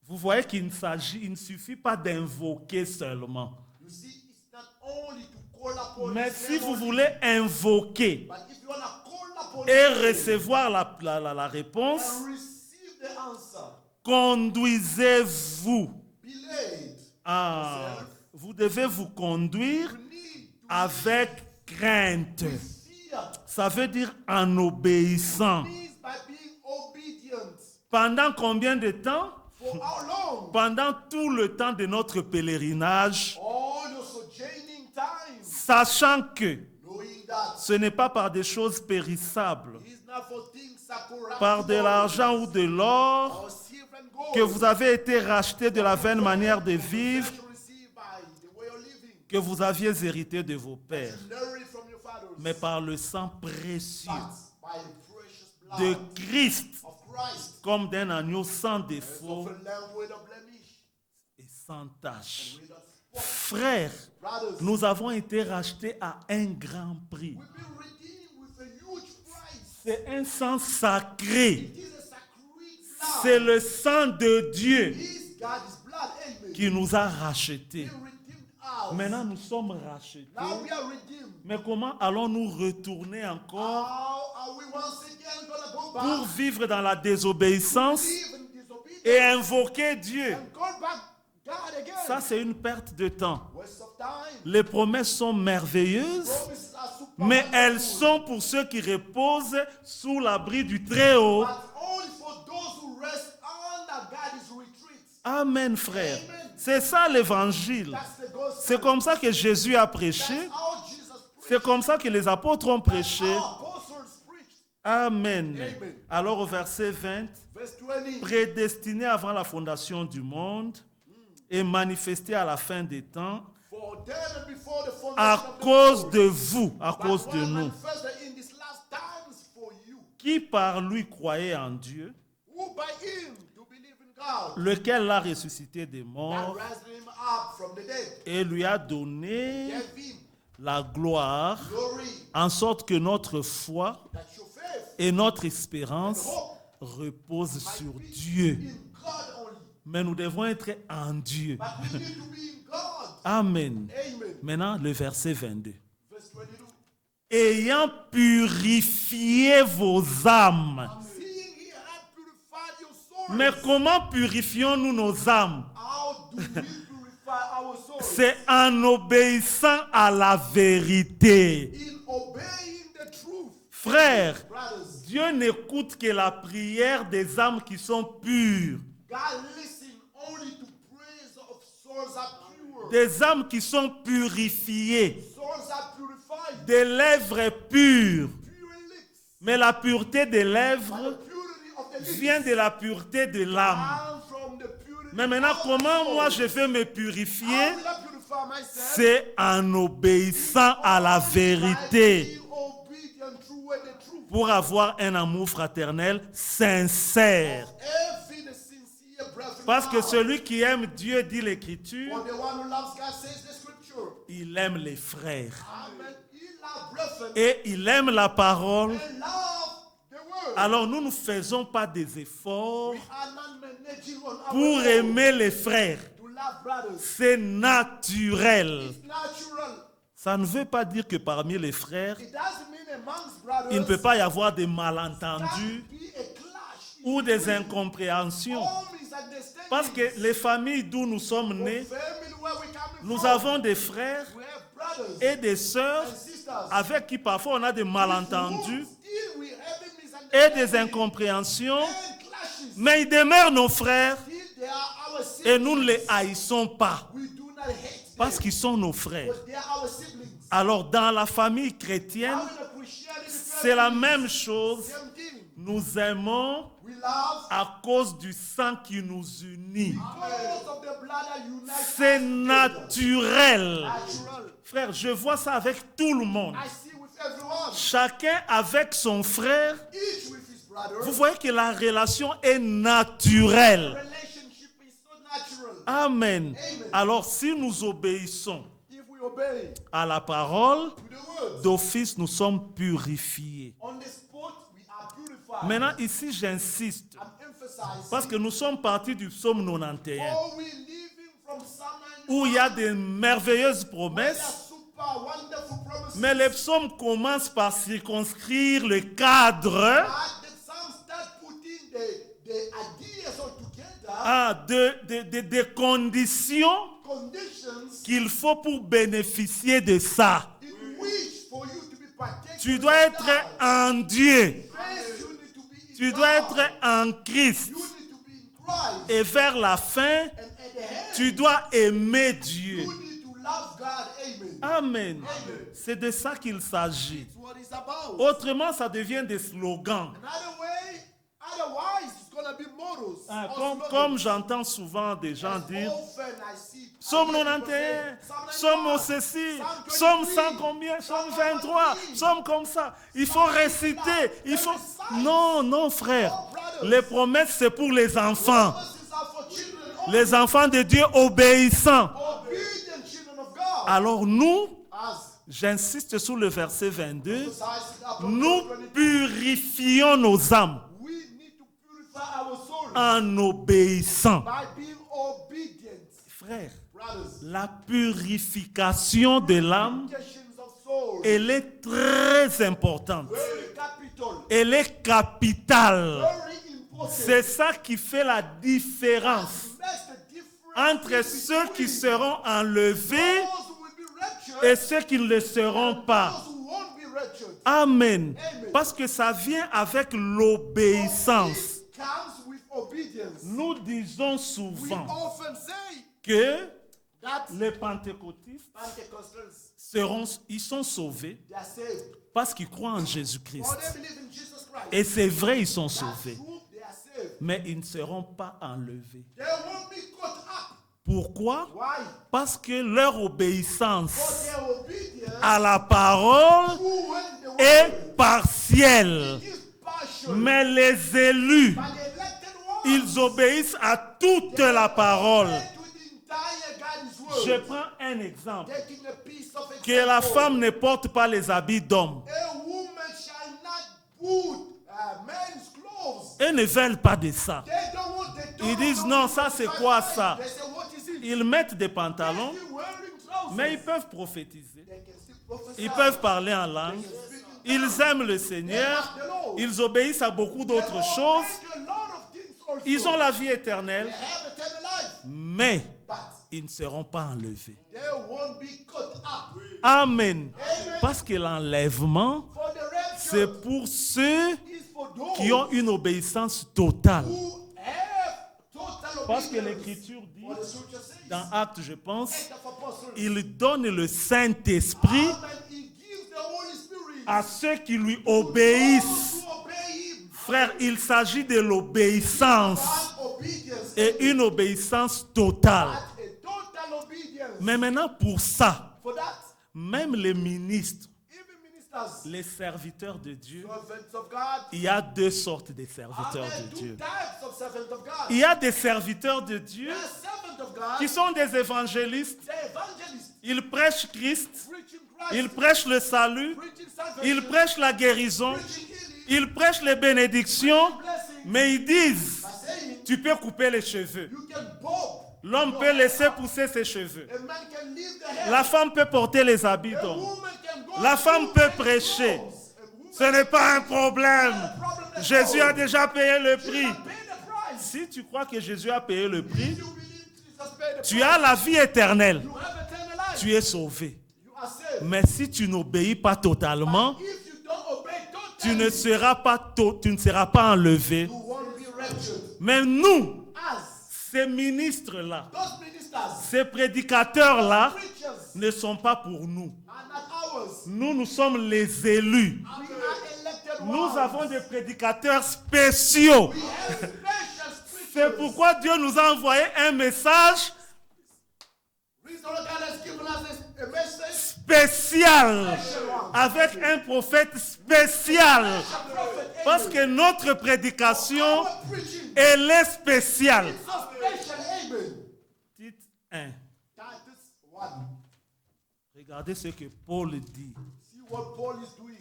[SPEAKER 1] Vous voyez qu'il ne suffit pas d'invoquer seulement.
[SPEAKER 2] You see, it's not only to call upon
[SPEAKER 1] Mais
[SPEAKER 2] His
[SPEAKER 1] si
[SPEAKER 2] name
[SPEAKER 1] vous
[SPEAKER 2] only,
[SPEAKER 1] voulez invoquer
[SPEAKER 2] but if you want to call upon
[SPEAKER 1] et
[SPEAKER 2] His name
[SPEAKER 1] recevoir la réponse,
[SPEAKER 2] and receive the answer,
[SPEAKER 1] conduisez-vous.
[SPEAKER 2] be led.
[SPEAKER 1] Vous devez vous conduire
[SPEAKER 2] You need to
[SPEAKER 1] avec crainte.
[SPEAKER 2] fear.
[SPEAKER 1] Ça veut dire en obéissant.
[SPEAKER 2] Means by being obedient.
[SPEAKER 1] Pendant combien de temps?
[SPEAKER 2] For how long?
[SPEAKER 1] Pendant tout le temps de notre pèlerinage,
[SPEAKER 2] All your sojourning time.
[SPEAKER 1] sachant que
[SPEAKER 2] Knowing that
[SPEAKER 1] ce n'est pas par des choses périssables,
[SPEAKER 2] it's not for things that corrupt
[SPEAKER 1] par de l'argent ou de l'or,
[SPEAKER 2] or silver and gold
[SPEAKER 1] que vous avez été rachetés de la vaine manière de vivre
[SPEAKER 2] that you receive by the way of living,
[SPEAKER 1] que vous aviez hérité de vos pères,
[SPEAKER 2] inherited from your fathers,
[SPEAKER 1] mais par le sang précieux
[SPEAKER 2] but by the precious
[SPEAKER 1] de
[SPEAKER 2] blood
[SPEAKER 1] Christ,
[SPEAKER 2] of Christ,
[SPEAKER 1] comme d'un agneau sans
[SPEAKER 2] as
[SPEAKER 1] défaut
[SPEAKER 2] of a lamb without blemish,
[SPEAKER 1] et sans tache.
[SPEAKER 2] without spot.
[SPEAKER 1] Frères,
[SPEAKER 2] Brothers,
[SPEAKER 1] nous avons été rachetés à un grand prix.
[SPEAKER 2] we've been redeemed with a huge price.
[SPEAKER 1] C'est un sang sacré.
[SPEAKER 2] It is a sacred blood.
[SPEAKER 1] C'est le sang de Dieu
[SPEAKER 2] It is God's blood. Amen.
[SPEAKER 1] qui nous a rachetés.
[SPEAKER 2] He redeemed us.
[SPEAKER 1] Maintenant, nous sommes rachetés.
[SPEAKER 2] Now we are redeemed.
[SPEAKER 1] Mais comment allons-nous retourner encore
[SPEAKER 2] How are we once again going to go
[SPEAKER 1] pour
[SPEAKER 2] back?
[SPEAKER 1] vivre dans la désobéissance
[SPEAKER 2] Live in disobedience
[SPEAKER 1] et invoquer Dieu?
[SPEAKER 2] and call back God again.
[SPEAKER 1] Ça, c'est une perte de temps.
[SPEAKER 2] Waste of time.
[SPEAKER 1] Les promesses sont merveilleuses,
[SPEAKER 2] Promises are super
[SPEAKER 1] mais elles
[SPEAKER 2] wonderful,
[SPEAKER 1] sont pour ceux qui reposent sous l'abri du Très-Haut.
[SPEAKER 2] but only for those who rest under God's retreat.
[SPEAKER 1] Amen, frère. C'est ça l'évangile.
[SPEAKER 2] That's the gospel.
[SPEAKER 1] C'est comme ça que Jésus a
[SPEAKER 2] That's
[SPEAKER 1] prêché.
[SPEAKER 2] how Jesus preached.
[SPEAKER 1] C'est comme ça que les apôtres ont prêché.
[SPEAKER 2] How apostles preached.
[SPEAKER 1] Amen.
[SPEAKER 2] Amen.
[SPEAKER 1] Alors au verset 20,
[SPEAKER 2] Verse 20.
[SPEAKER 1] prédestiné avant la fondation du monde et manifesté à la fin des temps,
[SPEAKER 2] For them and before the foundation
[SPEAKER 1] à
[SPEAKER 2] of the
[SPEAKER 1] cause
[SPEAKER 2] world,
[SPEAKER 1] de vous, à
[SPEAKER 2] but
[SPEAKER 1] cause de
[SPEAKER 2] were
[SPEAKER 1] nous,
[SPEAKER 2] manifested in these last times for you,
[SPEAKER 1] qui par lui croyait en Dieu,
[SPEAKER 2] who by him do believe in God,
[SPEAKER 1] lequel l'a ressuscité des
[SPEAKER 2] that
[SPEAKER 1] morts
[SPEAKER 2] raised him up from the dead,
[SPEAKER 1] et lui a donné
[SPEAKER 2] gave him
[SPEAKER 1] la gloire,
[SPEAKER 2] glory,
[SPEAKER 1] en sorte que notre foi
[SPEAKER 2] that your faith
[SPEAKER 1] et notre espérance
[SPEAKER 2] and hope
[SPEAKER 1] reposent sur
[SPEAKER 2] might be
[SPEAKER 1] Dieu.
[SPEAKER 2] in God only.
[SPEAKER 1] Mais nous devons être en Dieu.
[SPEAKER 2] But we need to be in God.
[SPEAKER 1] Amen.
[SPEAKER 2] Amen.
[SPEAKER 1] Maintenant, le verset 22.
[SPEAKER 2] Verse 22.
[SPEAKER 1] Ayant purifié vos âmes.
[SPEAKER 2] Seeing he had purified your souls.
[SPEAKER 1] Mais comment purifions-nous nos âmes?
[SPEAKER 2] How do we purify our souls?
[SPEAKER 1] C'est en obéissant à la vérité.
[SPEAKER 2] In obeying the truth.
[SPEAKER 1] Frère,
[SPEAKER 2] Brothers,
[SPEAKER 1] Dieu n'écoute que la prière des âmes qui sont pures.
[SPEAKER 2] God listens only to praise of souls are pure.
[SPEAKER 1] Des âmes qui sont purifiées.
[SPEAKER 2] Souls are purified.
[SPEAKER 1] Des lèvres pures.
[SPEAKER 2] Pure lips.
[SPEAKER 1] Mais la pureté des
[SPEAKER 2] But
[SPEAKER 1] lèvres
[SPEAKER 2] the purity of the lips
[SPEAKER 1] vient de la pureté de l'âme.
[SPEAKER 2] comes from the purity
[SPEAKER 1] Mais maintenant,
[SPEAKER 2] of the
[SPEAKER 1] comment
[SPEAKER 2] soul.
[SPEAKER 1] moi je vais me
[SPEAKER 2] How
[SPEAKER 1] purifier?
[SPEAKER 2] will I purify myself?
[SPEAKER 1] C'est en obéissant à la
[SPEAKER 2] By
[SPEAKER 1] vérité
[SPEAKER 2] being obedient through the truth.
[SPEAKER 1] pour avoir un amour fraternel sincère.
[SPEAKER 2] Every the sincere brethren.
[SPEAKER 1] Parce que
[SPEAKER 2] now.
[SPEAKER 1] celui qui aime Dieu, dit l'Écriture,
[SPEAKER 2] For the one who loves God says the scripture.
[SPEAKER 1] il aime les frères.
[SPEAKER 2] Amen. He loves brethren
[SPEAKER 1] Et il aime la parole.
[SPEAKER 2] and love the word.
[SPEAKER 1] Alors nous ne faisons pas des efforts
[SPEAKER 2] We are not managing on our
[SPEAKER 1] pour
[SPEAKER 2] own
[SPEAKER 1] aimer les frères.
[SPEAKER 2] to love brothers.
[SPEAKER 1] C'est naturel.
[SPEAKER 2] It's natural.
[SPEAKER 1] Ça ne veut pas dire que parmi les frères,
[SPEAKER 2] It doesn't mean amongst brothers
[SPEAKER 1] il ne peut pas y avoir des
[SPEAKER 2] there
[SPEAKER 1] malentendus
[SPEAKER 2] be a clash
[SPEAKER 1] ou des incompréhensions.
[SPEAKER 2] or misunderstanding.
[SPEAKER 1] Parce que les familles d'où nous sommes nés,
[SPEAKER 2] Family where we coming
[SPEAKER 1] nous
[SPEAKER 2] from,
[SPEAKER 1] avons des frères
[SPEAKER 2] we have brothers
[SPEAKER 1] et des sœurs
[SPEAKER 2] and sisters.
[SPEAKER 1] avec qui parfois on a des malentendus
[SPEAKER 2] Still we have
[SPEAKER 1] et des
[SPEAKER 2] misunderstandings
[SPEAKER 1] incompréhensions,
[SPEAKER 2] and clashes.
[SPEAKER 1] mais ils demeurent nos frères
[SPEAKER 2] Still they are our
[SPEAKER 1] et nous ne
[SPEAKER 2] siblings.
[SPEAKER 1] les haïssons pas
[SPEAKER 2] We do not hate
[SPEAKER 1] parce
[SPEAKER 2] them,
[SPEAKER 1] qu'ils sont nos frères.
[SPEAKER 2] but they are our siblings.
[SPEAKER 1] Alors dans la famille chrétienne,
[SPEAKER 2] How in a Christianity
[SPEAKER 1] c'est la
[SPEAKER 2] family,
[SPEAKER 1] même chose.
[SPEAKER 2] same thing.
[SPEAKER 1] Nous aimons
[SPEAKER 2] We love
[SPEAKER 1] à cause du sang qui nous unit.
[SPEAKER 2] because of the blood that unites
[SPEAKER 1] C'est
[SPEAKER 2] us together.
[SPEAKER 1] naturel.
[SPEAKER 2] Natural.
[SPEAKER 1] Frère, je vois ça avec tout le monde.
[SPEAKER 2] I see with everyone.
[SPEAKER 1] Chacun avec son frère.
[SPEAKER 2] Each with his brother.
[SPEAKER 1] Vous voyez que la relation est naturelle.
[SPEAKER 2] Relationship is so natural.
[SPEAKER 1] Amen. Alors si nous obéissons
[SPEAKER 2] If we obey
[SPEAKER 1] à la parole,
[SPEAKER 2] to the word,
[SPEAKER 1] d'office nous sommes purifiés.
[SPEAKER 2] on the spot we are purified.
[SPEAKER 1] Maintenant ici j'insiste,
[SPEAKER 2] I'm emphasizing.
[SPEAKER 1] parce que nous sommes partis du psaume 91,
[SPEAKER 2] Oh, we living from Psalm 91,
[SPEAKER 1] où il y a de merveilleuses
[SPEAKER 2] where there
[SPEAKER 1] promesses,
[SPEAKER 2] are super wonderful promises.
[SPEAKER 1] mais le psaume commence par circonscrire le cadre
[SPEAKER 2] But the Psalm start putting the ideas all together,
[SPEAKER 1] des conditions
[SPEAKER 2] conditions
[SPEAKER 1] qu'il faut pour bénéficier de ça.
[SPEAKER 2] in which for you to be partaking
[SPEAKER 1] Tu
[SPEAKER 2] of
[SPEAKER 1] dois être
[SPEAKER 2] that,
[SPEAKER 1] en Dieu.
[SPEAKER 2] first you need to be in
[SPEAKER 1] Tu dois
[SPEAKER 2] God.
[SPEAKER 1] être en Christ.
[SPEAKER 2] You need to be in Christ.
[SPEAKER 1] Et vers la fin,
[SPEAKER 2] And at the end,
[SPEAKER 1] tu dois aimer Dieu.
[SPEAKER 2] you need to love God. Amen.
[SPEAKER 1] Amen. C'est de ça qu'il s'agit.
[SPEAKER 2] That's what it's about.
[SPEAKER 1] Autrement, ça devient des slogans.
[SPEAKER 2] Another way, otherwise it's gonna be mottos.
[SPEAKER 1] Ah,
[SPEAKER 2] or
[SPEAKER 1] comme
[SPEAKER 2] slogans.
[SPEAKER 1] j'entends souvent des gens dire,
[SPEAKER 2] Often I see
[SPEAKER 1] Somme
[SPEAKER 2] other
[SPEAKER 1] 91,
[SPEAKER 2] people say,
[SPEAKER 1] Somme
[SPEAKER 2] 91,
[SPEAKER 1] ceci,
[SPEAKER 2] Psalm
[SPEAKER 1] Somme
[SPEAKER 2] 23,
[SPEAKER 1] 100 combien, Somme
[SPEAKER 2] Psalm
[SPEAKER 1] 23,
[SPEAKER 2] 23.
[SPEAKER 1] Somme comme ça. Il faut réciter, il faut... Non, non frère. Les promesses, c'est pour les enfants.
[SPEAKER 2] Promises are for children only.
[SPEAKER 1] Les enfants de Dieu obéissants.
[SPEAKER 2] Obedient children of God.
[SPEAKER 1] Alors nous,
[SPEAKER 2] As
[SPEAKER 1] j'insiste sur le verset 22,
[SPEAKER 2] emphasized in our
[SPEAKER 1] nous
[SPEAKER 2] prophet,
[SPEAKER 1] purifions nos âmes
[SPEAKER 2] we need to purify our souls
[SPEAKER 1] en obéissant.
[SPEAKER 2] by being obedient.
[SPEAKER 1] Frères,
[SPEAKER 2] Brothers,
[SPEAKER 1] la purification de l'âme,
[SPEAKER 2] purifications of soul,
[SPEAKER 1] elle est très importante.
[SPEAKER 2] very capital,
[SPEAKER 1] Elle est capitale.
[SPEAKER 2] very important.
[SPEAKER 1] C'est ça qui fait la différence
[SPEAKER 2] Makes the difference
[SPEAKER 1] entre ceux qui seront enlevés
[SPEAKER 2] those who will be raptured
[SPEAKER 1] et ceux qui ne le seront pas.
[SPEAKER 2] those who won't be raptured.
[SPEAKER 1] Amen.
[SPEAKER 2] Amen.
[SPEAKER 1] Parce que ça vient avec l'obéissance.
[SPEAKER 2] This comes with obedience.
[SPEAKER 1] Nous disons
[SPEAKER 2] We
[SPEAKER 1] souvent
[SPEAKER 2] often say
[SPEAKER 1] que
[SPEAKER 2] that
[SPEAKER 1] les pentecôtistes
[SPEAKER 2] Pentecostals,
[SPEAKER 1] ils sont sauvés
[SPEAKER 2] they are saved.
[SPEAKER 1] parce qu'ils croient en
[SPEAKER 2] Or
[SPEAKER 1] Jésus-Christ.
[SPEAKER 2] they believe in Jesus Christ.
[SPEAKER 1] Et c'est vrai, ils sont
[SPEAKER 2] That's
[SPEAKER 1] sauvés.
[SPEAKER 2] true, they are saved.
[SPEAKER 1] Mais ils ne seront pas enlevés.
[SPEAKER 2] They won't be caught up.
[SPEAKER 1] Pourquoi?
[SPEAKER 2] Why?
[SPEAKER 1] Parce que leur
[SPEAKER 2] For
[SPEAKER 1] obéissance
[SPEAKER 2] their obedience
[SPEAKER 1] à la parole
[SPEAKER 2] to when the word
[SPEAKER 1] est partielle.
[SPEAKER 2] is partial.
[SPEAKER 1] Mais les élus,
[SPEAKER 2] But the elected ones,
[SPEAKER 1] ils obéissent à toute la parole.
[SPEAKER 2] to the entire God's word.
[SPEAKER 1] Je prends un exemple.
[SPEAKER 2] Taking a piece of
[SPEAKER 1] Que la
[SPEAKER 2] example.
[SPEAKER 1] femme ne porte pas les habits d'homme.
[SPEAKER 2] A woman shall not put men's clothes.
[SPEAKER 1] Eux ne veulent pas de ça.
[SPEAKER 2] They don't want the
[SPEAKER 1] Ils disent non, ça c'est quoi ça?
[SPEAKER 2] They say, what is it?
[SPEAKER 1] Ils mettent des pantalons,
[SPEAKER 2] They're wearing trousers.
[SPEAKER 1] mais ils peuvent prophétiser.
[SPEAKER 2] They can still prophesy.
[SPEAKER 1] Ils peuvent parler en langue. Ils aiment le Seigneur. Ils obéissent à beaucoup d'autres choses.
[SPEAKER 2] Make a lot of things also.
[SPEAKER 1] Ils ont la vie
[SPEAKER 2] They
[SPEAKER 1] éternelle,
[SPEAKER 2] have eternal life.
[SPEAKER 1] mais
[SPEAKER 2] But
[SPEAKER 1] ils ne seront pas enlevés.
[SPEAKER 2] they won't be caught up.
[SPEAKER 1] Amen. Parce que l'enlèvement,
[SPEAKER 2] For the rapture
[SPEAKER 1] c'est pour ceux
[SPEAKER 2] is for those
[SPEAKER 1] qui ont une obéissance totale.
[SPEAKER 2] who have total
[SPEAKER 1] Parce que
[SPEAKER 2] obedience.
[SPEAKER 1] l'Écriture dit,
[SPEAKER 2] For the scripture says,
[SPEAKER 1] dans Actes, je pense,
[SPEAKER 2] Act of Apostles,
[SPEAKER 1] il donne le Saint-Esprit
[SPEAKER 2] and he gives the Holy Spirit
[SPEAKER 1] à ceux qui lui obéissent.
[SPEAKER 2] to obey him.
[SPEAKER 1] Frère, il s'agit de l'obéissance
[SPEAKER 2] One obedience
[SPEAKER 1] et une obéissance totale.
[SPEAKER 2] but a total obedience.
[SPEAKER 1] Mais maintenant, pour ça,
[SPEAKER 2] For that,
[SPEAKER 1] même les ministres,
[SPEAKER 2] even ministers,
[SPEAKER 1] les serviteurs de Dieu,
[SPEAKER 2] servants of God,
[SPEAKER 1] il y a deux sortes de
[SPEAKER 2] are
[SPEAKER 1] serviteurs
[SPEAKER 2] there
[SPEAKER 1] de
[SPEAKER 2] two
[SPEAKER 1] Dieu.
[SPEAKER 2] types of servants of God.
[SPEAKER 1] Il y a des serviteurs de Dieu
[SPEAKER 2] There are servants of God,
[SPEAKER 1] qui sont des évangélistes.
[SPEAKER 2] they're evangelists,
[SPEAKER 1] Ils prêchent Christ,
[SPEAKER 2] preaching
[SPEAKER 1] ils
[SPEAKER 2] Christ,
[SPEAKER 1] prêchent le salut,
[SPEAKER 2] preaching salvation,
[SPEAKER 1] ils prêchent la guérison,
[SPEAKER 2] preaching healing,
[SPEAKER 1] ils prêchent les bénédictions,
[SPEAKER 2] blessing,
[SPEAKER 1] mais ils disent,
[SPEAKER 2] by saying
[SPEAKER 1] tu peux couper les cheveux.
[SPEAKER 2] you can bob.
[SPEAKER 1] L'homme peut laisser pousser ses cheveux.
[SPEAKER 2] A man can leave the hair.
[SPEAKER 1] La femme peut porter les habits
[SPEAKER 2] A
[SPEAKER 1] d'homme.
[SPEAKER 2] woman can go
[SPEAKER 1] La
[SPEAKER 2] to
[SPEAKER 1] femme
[SPEAKER 2] men's
[SPEAKER 1] peut prêcher.
[SPEAKER 2] clothes. A woman
[SPEAKER 1] Ce n'est pas un problème.
[SPEAKER 2] can problem at
[SPEAKER 1] Jésus
[SPEAKER 2] all.
[SPEAKER 1] a déjà payé le
[SPEAKER 2] You
[SPEAKER 1] prix.
[SPEAKER 2] can pay the price.
[SPEAKER 1] Si tu crois que Jésus a payé le prix,
[SPEAKER 2] If you believe Jesus paid the
[SPEAKER 1] tu
[SPEAKER 2] price,
[SPEAKER 1] as la vie éternelle.
[SPEAKER 2] you have eternal life.
[SPEAKER 1] Tu es sauvé.
[SPEAKER 2] You are saved.
[SPEAKER 1] Mais si tu n'obéis pas totalement,
[SPEAKER 2] If you don't obey
[SPEAKER 1] tu
[SPEAKER 2] totally,
[SPEAKER 1] ne seras pas enlevé.
[SPEAKER 2] you won't be raptured.
[SPEAKER 1] Mais nous,
[SPEAKER 2] As
[SPEAKER 1] ces ministres-là,
[SPEAKER 2] those ministers,
[SPEAKER 1] ces prédicateurs-là,
[SPEAKER 2] preachers,
[SPEAKER 1] ne sont pas pour nous.
[SPEAKER 2] are not ours.
[SPEAKER 1] Nous sommes les élus.
[SPEAKER 2] We are elected
[SPEAKER 1] Nous
[SPEAKER 2] ones.
[SPEAKER 1] avons des prédicateurs spéciaux.
[SPEAKER 2] We have special
[SPEAKER 1] C'est
[SPEAKER 2] preachers.
[SPEAKER 1] pourquoi Dieu nous a envoyé un message
[SPEAKER 2] Reason God has given us a message.
[SPEAKER 1] spécial avec un prophète spécial.
[SPEAKER 2] A prophet.
[SPEAKER 1] Parce que notre prédication,
[SPEAKER 2] Our preaching
[SPEAKER 1] elle est spéciale.
[SPEAKER 2] is so special. Amen.
[SPEAKER 1] Tite 1.
[SPEAKER 2] Titus 1.
[SPEAKER 1] Regardez ce que Paul dit.
[SPEAKER 2] See what Paul is doing.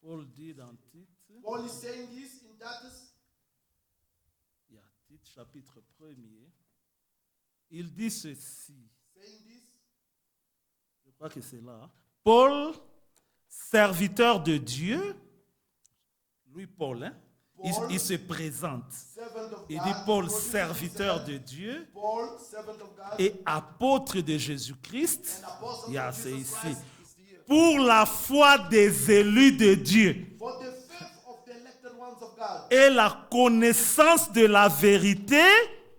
[SPEAKER 1] Paul dit dans Tite,
[SPEAKER 2] Paul is saying this in Titus.
[SPEAKER 1] il y a Tite chapitre 1er. Il dit ceci.
[SPEAKER 2] Saying this.
[SPEAKER 1] Je crois que c'est là. Paul, serviteur de Dieu, lui Paul, hein, il se présente.
[SPEAKER 2] Servant of
[SPEAKER 1] Il
[SPEAKER 2] God.
[SPEAKER 1] dit Paul,
[SPEAKER 2] Introduces
[SPEAKER 1] serviteur
[SPEAKER 2] himself.
[SPEAKER 1] de Dieu
[SPEAKER 2] Paul, servant of God.
[SPEAKER 1] et apôtre de Jésus-Christ.
[SPEAKER 2] And apostle
[SPEAKER 1] Yeah,
[SPEAKER 2] of
[SPEAKER 1] c'est
[SPEAKER 2] Jesus
[SPEAKER 1] ici.
[SPEAKER 2] Christ is here.
[SPEAKER 1] Pour la foi des élus de Dieu
[SPEAKER 2] For the faith of the elected ones of God.
[SPEAKER 1] et la connaissance de la vérité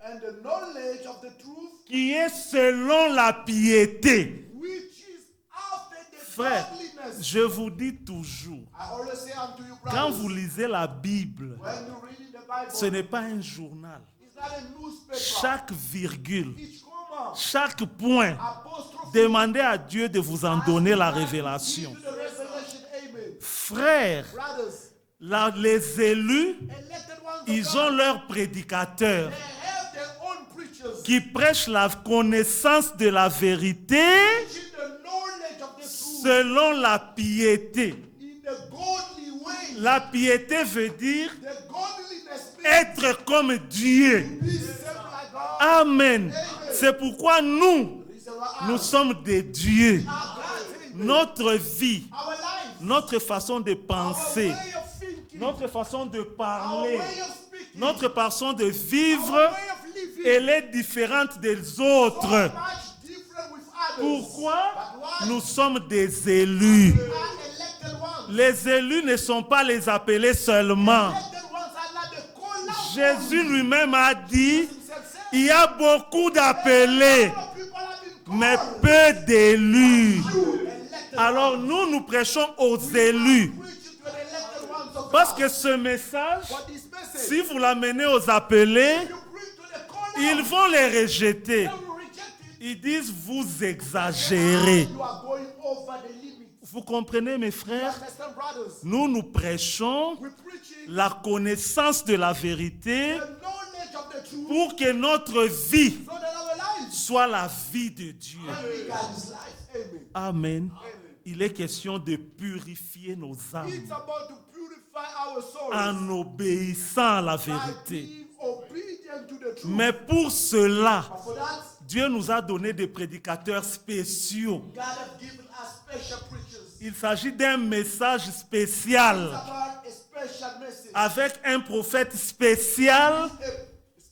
[SPEAKER 2] And the knowledge of the truth
[SPEAKER 1] qui est selon la piété.
[SPEAKER 2] which is after the
[SPEAKER 1] Frère,
[SPEAKER 2] godliness.
[SPEAKER 1] je vous dis toujours,
[SPEAKER 2] I always say unto you,
[SPEAKER 1] quand
[SPEAKER 2] brothers,
[SPEAKER 1] vous lisez la Bible,
[SPEAKER 2] when you read in the Bible,
[SPEAKER 1] ce n'est pas un journal.
[SPEAKER 2] it's not a newspaper.
[SPEAKER 1] Chaque virgule,
[SPEAKER 2] Each comma,
[SPEAKER 1] chaque point,
[SPEAKER 2] apostrophe,
[SPEAKER 1] demandez à Dieu de vous en donner la révélation.
[SPEAKER 2] give you the revelation. Amen.
[SPEAKER 1] Frères,
[SPEAKER 2] Brothers,
[SPEAKER 1] les élus,
[SPEAKER 2] elected ones of
[SPEAKER 1] ils
[SPEAKER 2] God,
[SPEAKER 1] ont leurs prédicateurs
[SPEAKER 2] they have their own preachers.
[SPEAKER 1] qui prêchent la connaissance de la vérité
[SPEAKER 2] Preaching the knowledge of the truth
[SPEAKER 1] selon la piété.
[SPEAKER 2] in the godly way.
[SPEAKER 1] La piété veut dire
[SPEAKER 2] The godliness means
[SPEAKER 1] être comme Dieu.
[SPEAKER 2] be self like God.
[SPEAKER 1] Amen. C'est pourquoi nous
[SPEAKER 2] Reason why
[SPEAKER 1] nous sommes des dieux.
[SPEAKER 2] our God,
[SPEAKER 1] Notre vie,
[SPEAKER 2] our life,
[SPEAKER 1] notre façon de
[SPEAKER 2] our
[SPEAKER 1] penser,
[SPEAKER 2] way of thinking,
[SPEAKER 1] notre façon de
[SPEAKER 2] our
[SPEAKER 1] parler,
[SPEAKER 2] way of speaking,
[SPEAKER 1] notre façon de
[SPEAKER 2] our
[SPEAKER 1] vivre,
[SPEAKER 2] way of living,
[SPEAKER 1] elle est différente des
[SPEAKER 2] so
[SPEAKER 1] autres.
[SPEAKER 2] much different with others.
[SPEAKER 1] Pourquoi?
[SPEAKER 2] But why?
[SPEAKER 1] Nous sommes des élus.
[SPEAKER 2] We are elected ones.
[SPEAKER 1] Les élus ne sont pas les appelés seulement.
[SPEAKER 2] Elected ones are not the called out
[SPEAKER 1] Jésus
[SPEAKER 2] ones.
[SPEAKER 1] lui-même a dit,
[SPEAKER 2] Himself said,
[SPEAKER 1] il y a beaucoup d'appelés,
[SPEAKER 2] "A lot of people have been
[SPEAKER 1] mais
[SPEAKER 2] called,
[SPEAKER 1] peu d'élus.
[SPEAKER 2] you elected
[SPEAKER 1] Alors
[SPEAKER 2] ones."
[SPEAKER 1] nous preachons aux élus.
[SPEAKER 2] Preaching to the elected ones of
[SPEAKER 1] Parce
[SPEAKER 2] God.
[SPEAKER 1] que ce message,
[SPEAKER 2] For this message,
[SPEAKER 1] si vous l'amenez aux appelés,
[SPEAKER 2] you bring to the called
[SPEAKER 1] ils
[SPEAKER 2] out,
[SPEAKER 1] vont les rejeter.
[SPEAKER 2] they will reject it.
[SPEAKER 1] Ils disent, vous exagérez.
[SPEAKER 2] You are going over the limit.
[SPEAKER 1] Vous comprenez, mes
[SPEAKER 2] You
[SPEAKER 1] frères?
[SPEAKER 2] understand, brothers?
[SPEAKER 1] Nous prêchons
[SPEAKER 2] We're preaching
[SPEAKER 1] la connaissance de la vérité
[SPEAKER 2] the knowledge of the truth
[SPEAKER 1] pour que notre vie
[SPEAKER 2] so that our lives
[SPEAKER 1] soit la vie de Dieu.
[SPEAKER 2] can be God's life. Amen.
[SPEAKER 1] Amen. Il est question de purifier nos âmes
[SPEAKER 2] It's about to purify our souls
[SPEAKER 1] en obéissant à la
[SPEAKER 2] by
[SPEAKER 1] vérité.
[SPEAKER 2] being obedient to the truth.
[SPEAKER 1] Mais pour cela,
[SPEAKER 2] But for that,
[SPEAKER 1] Dieu nous a donné des prédicateurs spéciaux.
[SPEAKER 2] God has given us special preachers.
[SPEAKER 1] Il s'agit d'un message spécial
[SPEAKER 2] It's about a special message.
[SPEAKER 1] avec un prophète spécial,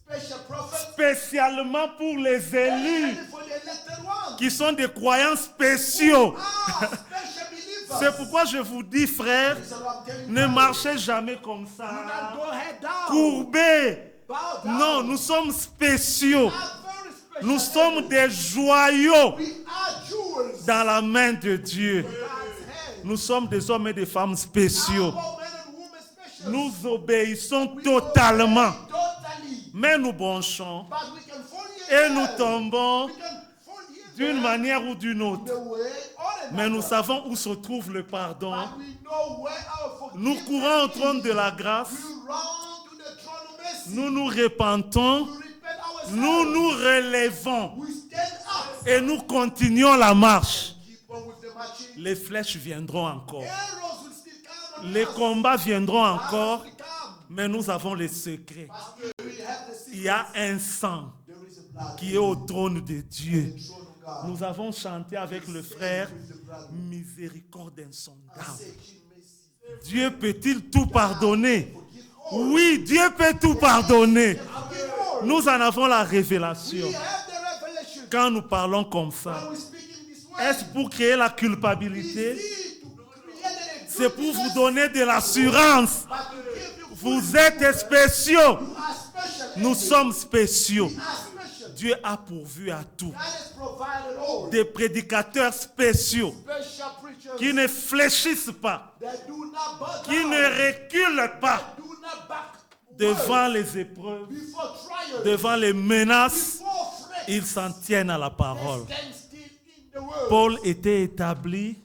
[SPEAKER 2] A special prophet
[SPEAKER 1] spécialement pour les élus
[SPEAKER 2] especially for the elected ones.
[SPEAKER 1] qui sont des croyants spéciaux.
[SPEAKER 2] Special believers.
[SPEAKER 1] C'est pourquoi je vous dis, frères,
[SPEAKER 2] That's what I'm telling you.
[SPEAKER 1] ne marchez jamais comme
[SPEAKER 2] Do
[SPEAKER 1] ça,
[SPEAKER 2] not go head down.
[SPEAKER 1] courbés.
[SPEAKER 2] Bow down.
[SPEAKER 1] Non, nous sommes spéciaux.
[SPEAKER 2] We are very special.
[SPEAKER 1] Nous sommes des joyaux
[SPEAKER 2] We are jewels.
[SPEAKER 1] dans la main de Dieu.
[SPEAKER 2] God's hand.
[SPEAKER 1] Nous sommes des hommes et des femmes spéciaux.
[SPEAKER 2] Our men and women special.
[SPEAKER 1] Nous obéissons
[SPEAKER 2] We
[SPEAKER 1] totalement.
[SPEAKER 2] obey totally.
[SPEAKER 1] Mais nous bronchons
[SPEAKER 2] But we can fall here.
[SPEAKER 1] et nous tombons
[SPEAKER 2] We can fall here.
[SPEAKER 1] d'une manière ou d'une
[SPEAKER 2] The
[SPEAKER 1] autre.
[SPEAKER 2] way or
[SPEAKER 1] Mais nous
[SPEAKER 2] another.
[SPEAKER 1] savons où se trouve le pardon.
[SPEAKER 2] But we know where our
[SPEAKER 1] Nous
[SPEAKER 2] forgiveness
[SPEAKER 1] courons au trône
[SPEAKER 2] is.
[SPEAKER 1] de la grâce.
[SPEAKER 2] We run to the throne of mercy.
[SPEAKER 1] Nous nous repentons.
[SPEAKER 2] We repent ourselves.
[SPEAKER 1] Nous nous relevons.
[SPEAKER 2] We stand up.
[SPEAKER 1] Et nous continuons la marche.
[SPEAKER 2] Keep on with the marching.
[SPEAKER 1] Les flèches viendront encore.
[SPEAKER 2] Arrows will still come on
[SPEAKER 1] Les
[SPEAKER 2] us.
[SPEAKER 1] combats viendront encore.
[SPEAKER 2] Arrows will come.
[SPEAKER 1] Mais nous avons les secrets.
[SPEAKER 2] But we have the
[SPEAKER 1] Il
[SPEAKER 2] secret.
[SPEAKER 1] y a un sang
[SPEAKER 2] There is a blood.
[SPEAKER 1] qui est au trône de Dieu.
[SPEAKER 2] The throne of God.
[SPEAKER 1] Nous avons chanté avec le frère
[SPEAKER 2] With the blood.
[SPEAKER 1] miséricorde insondable.
[SPEAKER 2] Searching mercy.
[SPEAKER 1] Dieu peut-il tout pardonner?
[SPEAKER 2] Forgive all.
[SPEAKER 1] Oui, Dieu peut tout pardonner.
[SPEAKER 2] Forgive all.
[SPEAKER 1] Nous en avons la révélation.
[SPEAKER 2] We have the revelation.
[SPEAKER 1] Quand nous parlons comme ça,
[SPEAKER 2] When we speak in this way,
[SPEAKER 1] est-ce pour créer la culpabilité?
[SPEAKER 2] easy to create a
[SPEAKER 1] C'est pour vous
[SPEAKER 2] goodness,
[SPEAKER 1] donner de l'assurance.
[SPEAKER 2] but to give you
[SPEAKER 1] Vous êtes spéciaux.
[SPEAKER 2] You are special.
[SPEAKER 1] Nous sommes spéciaux.
[SPEAKER 2] We are special.
[SPEAKER 1] Dieu a pourvu à tout.
[SPEAKER 2] God has provided all.
[SPEAKER 1] Des prédicateurs spéciaux
[SPEAKER 2] Special preachers
[SPEAKER 1] qui ne fléchissent pas,
[SPEAKER 2] that do not back
[SPEAKER 1] qui
[SPEAKER 2] down,
[SPEAKER 1] ne reculent pas
[SPEAKER 2] do not back
[SPEAKER 1] devant les épreuves,
[SPEAKER 2] before trial,
[SPEAKER 1] devant les menaces.
[SPEAKER 2] before threat.
[SPEAKER 1] Ils s'en tiennent à la parole.
[SPEAKER 2] Stand still in the word.
[SPEAKER 1] Paul était établi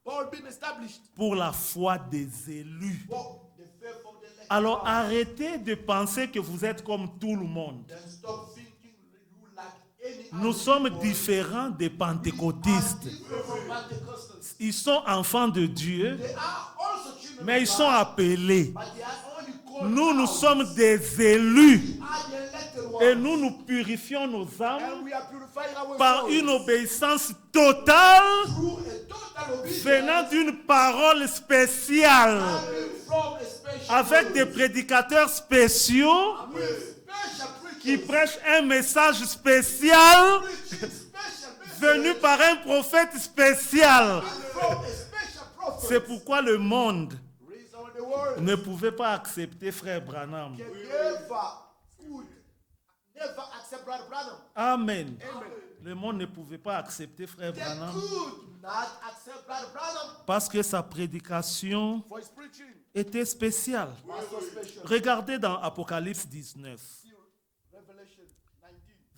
[SPEAKER 2] Paul been established
[SPEAKER 1] pour la foi des élus.
[SPEAKER 2] for the faith of the elect.
[SPEAKER 1] Alors arrêtez de penser que vous êtes comme tout le monde.
[SPEAKER 2] Then stop thinking you like any
[SPEAKER 1] Nous
[SPEAKER 2] other
[SPEAKER 1] sommes
[SPEAKER 2] people.
[SPEAKER 1] différents des pentecôtistes.
[SPEAKER 2] Different from Pentecostals.
[SPEAKER 1] Ils sont enfants de Dieu,
[SPEAKER 2] They are also children
[SPEAKER 1] mais
[SPEAKER 2] of
[SPEAKER 1] ils
[SPEAKER 2] God,
[SPEAKER 1] sont appelés.
[SPEAKER 2] but they are only called
[SPEAKER 1] Nous
[SPEAKER 2] out.
[SPEAKER 1] sommes des élus
[SPEAKER 2] Are the elected ones.
[SPEAKER 1] et nous purifions nos âmes
[SPEAKER 2] And we are purifying our
[SPEAKER 1] par
[SPEAKER 2] souls
[SPEAKER 1] une obéissance totale
[SPEAKER 2] through a total obedience
[SPEAKER 1] venant d'une parole spéciale
[SPEAKER 2] coming from a special
[SPEAKER 1] avec
[SPEAKER 2] word.
[SPEAKER 1] des prédicateurs spéciaux
[SPEAKER 2] With special
[SPEAKER 1] qui
[SPEAKER 2] preachers
[SPEAKER 1] prêchent un message spécial
[SPEAKER 2] preaching special message
[SPEAKER 1] venu par un prophète spécial.
[SPEAKER 2] from a special prophet.
[SPEAKER 1] C'est pourquoi le monde
[SPEAKER 2] Reason the word
[SPEAKER 1] ne pouvait pas accepter frère Branham.
[SPEAKER 2] can never accept Brother Branham.
[SPEAKER 1] Amen.
[SPEAKER 2] Amen.
[SPEAKER 1] Le monde ne pouvait pas accepter frère
[SPEAKER 2] They
[SPEAKER 1] Branham
[SPEAKER 2] could not accept Brother Branham
[SPEAKER 1] parce que sa prédication
[SPEAKER 2] for his preaching.
[SPEAKER 1] était spéciale.
[SPEAKER 2] Was so special.
[SPEAKER 1] Regardez dans Apocalypse 19,
[SPEAKER 2] Revelation 19,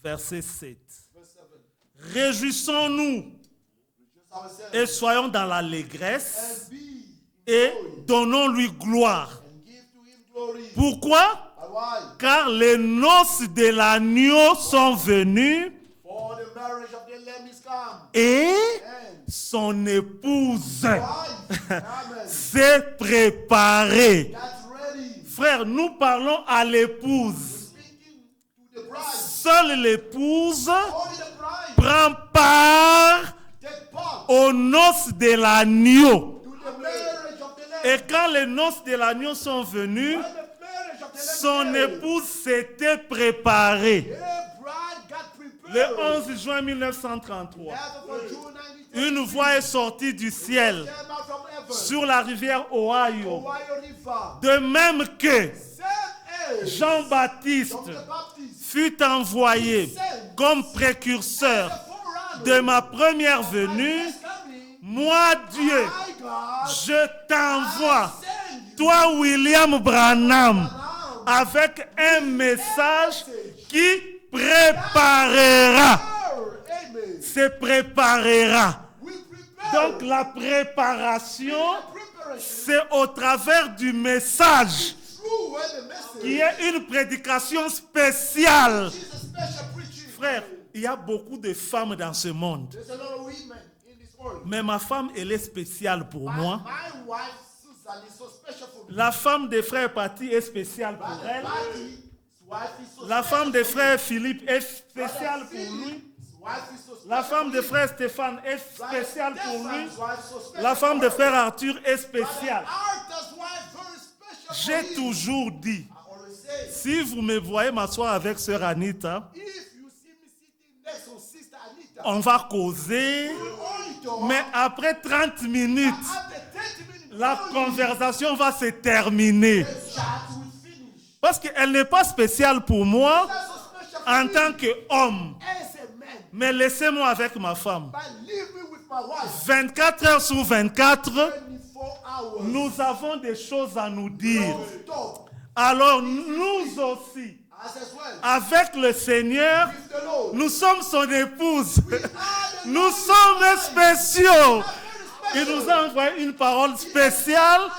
[SPEAKER 1] verset 7.
[SPEAKER 2] verse 7.
[SPEAKER 1] Réjouissons-nous
[SPEAKER 2] Just ourselves
[SPEAKER 1] et soyons dans l'allégresse
[SPEAKER 2] and be in
[SPEAKER 1] et
[SPEAKER 2] glory
[SPEAKER 1] donnons-lui gloire.
[SPEAKER 2] and give to him glory.
[SPEAKER 1] Pourquoi?
[SPEAKER 2] And why?
[SPEAKER 1] Car les noces de l'agneau sont venues
[SPEAKER 2] For the marriage of the Lamb is come.
[SPEAKER 1] et
[SPEAKER 2] And
[SPEAKER 1] son épouse
[SPEAKER 2] wife, amen,
[SPEAKER 1] s'est préparée.
[SPEAKER 2] that's ready.
[SPEAKER 1] Frère, nous parlons à l'épouse.
[SPEAKER 2] Speaking to the bride.
[SPEAKER 1] Seule l'épouse
[SPEAKER 2] Only the bride
[SPEAKER 1] prend part
[SPEAKER 2] take part
[SPEAKER 1] aux noces de l'agneau.
[SPEAKER 2] to the marriage of the
[SPEAKER 1] Et
[SPEAKER 2] Lamb.
[SPEAKER 1] quand les noces de l'agneau sont venues,
[SPEAKER 2] When the marriage of the Lamb
[SPEAKER 1] son
[SPEAKER 2] came,
[SPEAKER 1] épouse s'était préparée.
[SPEAKER 2] the bride got
[SPEAKER 1] Le
[SPEAKER 2] prepared.
[SPEAKER 1] 11 juin 1933,
[SPEAKER 2] Therefore, for June 1933,
[SPEAKER 1] une voix est sortie du ciel
[SPEAKER 2] came out from heaven,
[SPEAKER 1] sur la rivière Ohio.
[SPEAKER 2] Ohio River.
[SPEAKER 1] De même que
[SPEAKER 2] Same age,
[SPEAKER 1] Jean-Baptiste
[SPEAKER 2] John the Baptist,
[SPEAKER 1] fut envoyé comme précurseur
[SPEAKER 2] the forerunner,
[SPEAKER 1] de ma première venue,
[SPEAKER 2] is coming.
[SPEAKER 1] moi Dieu,
[SPEAKER 2] My God,
[SPEAKER 1] je t'envoie,
[SPEAKER 2] send you
[SPEAKER 1] toi William Branham,
[SPEAKER 2] now.
[SPEAKER 1] avec un message qui préparera.
[SPEAKER 2] Amen.
[SPEAKER 1] Se préparera.
[SPEAKER 2] We prepare.
[SPEAKER 1] Donc la préparation,
[SPEAKER 2] Preparation
[SPEAKER 1] c'est au travers du message
[SPEAKER 2] through when the message
[SPEAKER 1] qui est une prédication spéciale.
[SPEAKER 2] is a special preaching.
[SPEAKER 1] Frère, il y a beaucoup de femmes dans ce monde.
[SPEAKER 2] There's a lot of women in this world.
[SPEAKER 1] Mais ma femme, elle est spéciale pour moi.
[SPEAKER 2] My wife Susan is so special for me.
[SPEAKER 1] La femme de frère Patty est spéciale pour elle.
[SPEAKER 2] Patty's wife is so
[SPEAKER 1] La
[SPEAKER 2] special
[SPEAKER 1] femme de
[SPEAKER 2] for
[SPEAKER 1] frère Philippe est spéciale pour lui.
[SPEAKER 2] Philip's wife is so special
[SPEAKER 1] La femme
[SPEAKER 2] for
[SPEAKER 1] de
[SPEAKER 2] me.
[SPEAKER 1] frère Stéphane est spéciale pour lui.
[SPEAKER 2] Stephan's wife so special
[SPEAKER 1] La femme de
[SPEAKER 2] for
[SPEAKER 1] frère
[SPEAKER 2] her.
[SPEAKER 1] Arthur est spéciale.
[SPEAKER 2] Arthur's wife very special
[SPEAKER 1] J'ai
[SPEAKER 2] for him.
[SPEAKER 1] toujours dit,
[SPEAKER 2] I always say,
[SPEAKER 1] si vous me voyez m'asseoir avec sœur Anita,
[SPEAKER 2] if you see me sitting next to Sister Anita,
[SPEAKER 1] on va causer,
[SPEAKER 2] we will only talk.
[SPEAKER 1] mais après 30 minutes,
[SPEAKER 2] After 30 minutes,
[SPEAKER 1] la
[SPEAKER 2] only,
[SPEAKER 1] conversation va se terminer.
[SPEAKER 2] the chat will finish.
[SPEAKER 1] Parce qu'elle n'est pas spéciale pour moi
[SPEAKER 2] That's so special for
[SPEAKER 1] en
[SPEAKER 2] me
[SPEAKER 1] tant qu'homme.
[SPEAKER 2] as a man.
[SPEAKER 1] Mais laissez-moi avec ma femme.
[SPEAKER 2] But leave me with my wife
[SPEAKER 1] 24 heures sur 24,
[SPEAKER 2] 24 hours.
[SPEAKER 1] nous avons des choses à nous dire.
[SPEAKER 2] Don't stop.
[SPEAKER 1] Alors nous aussi,
[SPEAKER 2] As well.
[SPEAKER 1] avec le Seigneur,
[SPEAKER 2] With the Lord.
[SPEAKER 1] nous sommes son épouse.
[SPEAKER 2] We are the
[SPEAKER 1] Nous
[SPEAKER 2] Lord's
[SPEAKER 1] sommes
[SPEAKER 2] bride.
[SPEAKER 1] spéciaux.
[SPEAKER 2] Very
[SPEAKER 1] Il
[SPEAKER 2] special.
[SPEAKER 1] nous a envoyé une parole spéciale
[SPEAKER 2] As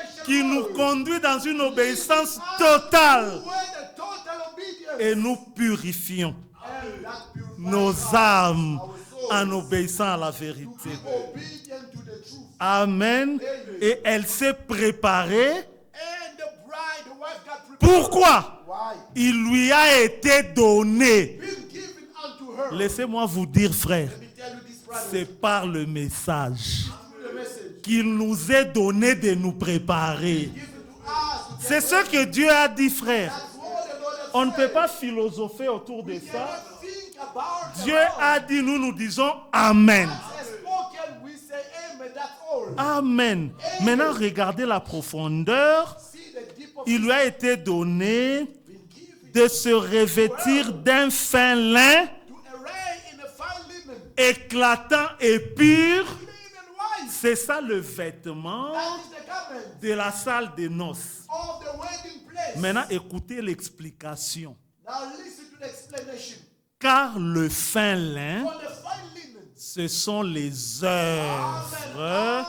[SPEAKER 2] a special
[SPEAKER 1] qui nous
[SPEAKER 2] word.
[SPEAKER 1] conduit dans une obéissance totale
[SPEAKER 2] With the total obedience.
[SPEAKER 1] et nous purifions
[SPEAKER 2] And that purifies
[SPEAKER 1] nos âmes
[SPEAKER 2] our souls.
[SPEAKER 1] en obéissant à la
[SPEAKER 2] To
[SPEAKER 1] vérité.
[SPEAKER 2] be obedient to the truth.
[SPEAKER 1] Amen. Et elle s'est préparée.
[SPEAKER 2] And the bride, the wife got prepared.
[SPEAKER 1] Pourquoi?
[SPEAKER 2] Why?
[SPEAKER 1] Il lui a été donné.
[SPEAKER 2] Been given unto her.
[SPEAKER 1] Laissez-moi vous dire, frère,
[SPEAKER 2] Let me tell you this, brother.
[SPEAKER 1] c'est par le message
[SPEAKER 2] Through the message
[SPEAKER 1] qu'il nous est donné de nous préparer.
[SPEAKER 2] given to us. To
[SPEAKER 1] C'est ce que Dieu a dit, frère.
[SPEAKER 2] That's what the Lord has
[SPEAKER 1] On ne peut
[SPEAKER 2] said.
[SPEAKER 1] pas philosopher autour de
[SPEAKER 2] We
[SPEAKER 1] ça.
[SPEAKER 2] cannot think about the
[SPEAKER 1] Dieu
[SPEAKER 2] Lord.
[SPEAKER 1] a dit, nous disons Amen.
[SPEAKER 2] Has spoken, we say amen, that's all.
[SPEAKER 1] Amen. Maintenant, regardez la profondeur.
[SPEAKER 2] See the deep of
[SPEAKER 1] Il lui a été donné
[SPEAKER 2] been given
[SPEAKER 1] de se revêtir d'un fin lin
[SPEAKER 2] to array in a fine linen,
[SPEAKER 1] éclatant et pur.
[SPEAKER 2] clean and white.
[SPEAKER 1] C'est ça le vêtement
[SPEAKER 2] That is the garment
[SPEAKER 1] de la salle des noces.
[SPEAKER 2] of the wedding place.
[SPEAKER 1] Maintenant, écoutez l'explication.
[SPEAKER 2] Now listen to the explanation.
[SPEAKER 1] Car le fin lin,
[SPEAKER 2] For the fine linen,
[SPEAKER 1] ce sont les
[SPEAKER 2] amen,
[SPEAKER 1] œuvres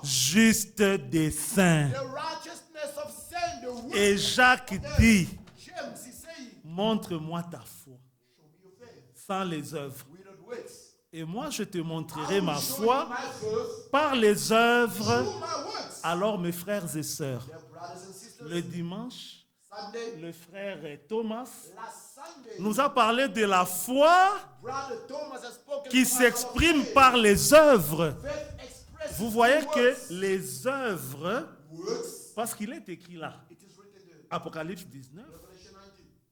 [SPEAKER 1] justes des saints.
[SPEAKER 2] the righteousness of sin, the work
[SPEAKER 1] Et Jacques dit,
[SPEAKER 2] James is saying,
[SPEAKER 1] montre-moi ta foi
[SPEAKER 2] show me your faith
[SPEAKER 1] sans les œuvres.
[SPEAKER 2] without works.
[SPEAKER 1] Et moi, je te montrerai
[SPEAKER 2] I will
[SPEAKER 1] ma
[SPEAKER 2] show you
[SPEAKER 1] foi
[SPEAKER 2] my faith
[SPEAKER 1] par les œuvres.
[SPEAKER 2] through my works.
[SPEAKER 1] Alors, mes frères et sœurs,
[SPEAKER 2] Dear brothers and sisters,
[SPEAKER 1] le dimanche,
[SPEAKER 2] Sunday,
[SPEAKER 1] le frère Thomas
[SPEAKER 2] last Sunday,
[SPEAKER 1] nous a parlé de la foi
[SPEAKER 2] Brother Thomas has spoken
[SPEAKER 1] qui
[SPEAKER 2] to us
[SPEAKER 1] s'exprime
[SPEAKER 2] about
[SPEAKER 1] par les œuvres.
[SPEAKER 2] faith expressed
[SPEAKER 1] Vous voyez
[SPEAKER 2] through
[SPEAKER 1] que
[SPEAKER 2] works.
[SPEAKER 1] les œuvres,
[SPEAKER 2] Works,
[SPEAKER 1] parce qu'il est écrit là,
[SPEAKER 2] it is written there.
[SPEAKER 1] Apocalypse 19,
[SPEAKER 2] Revelation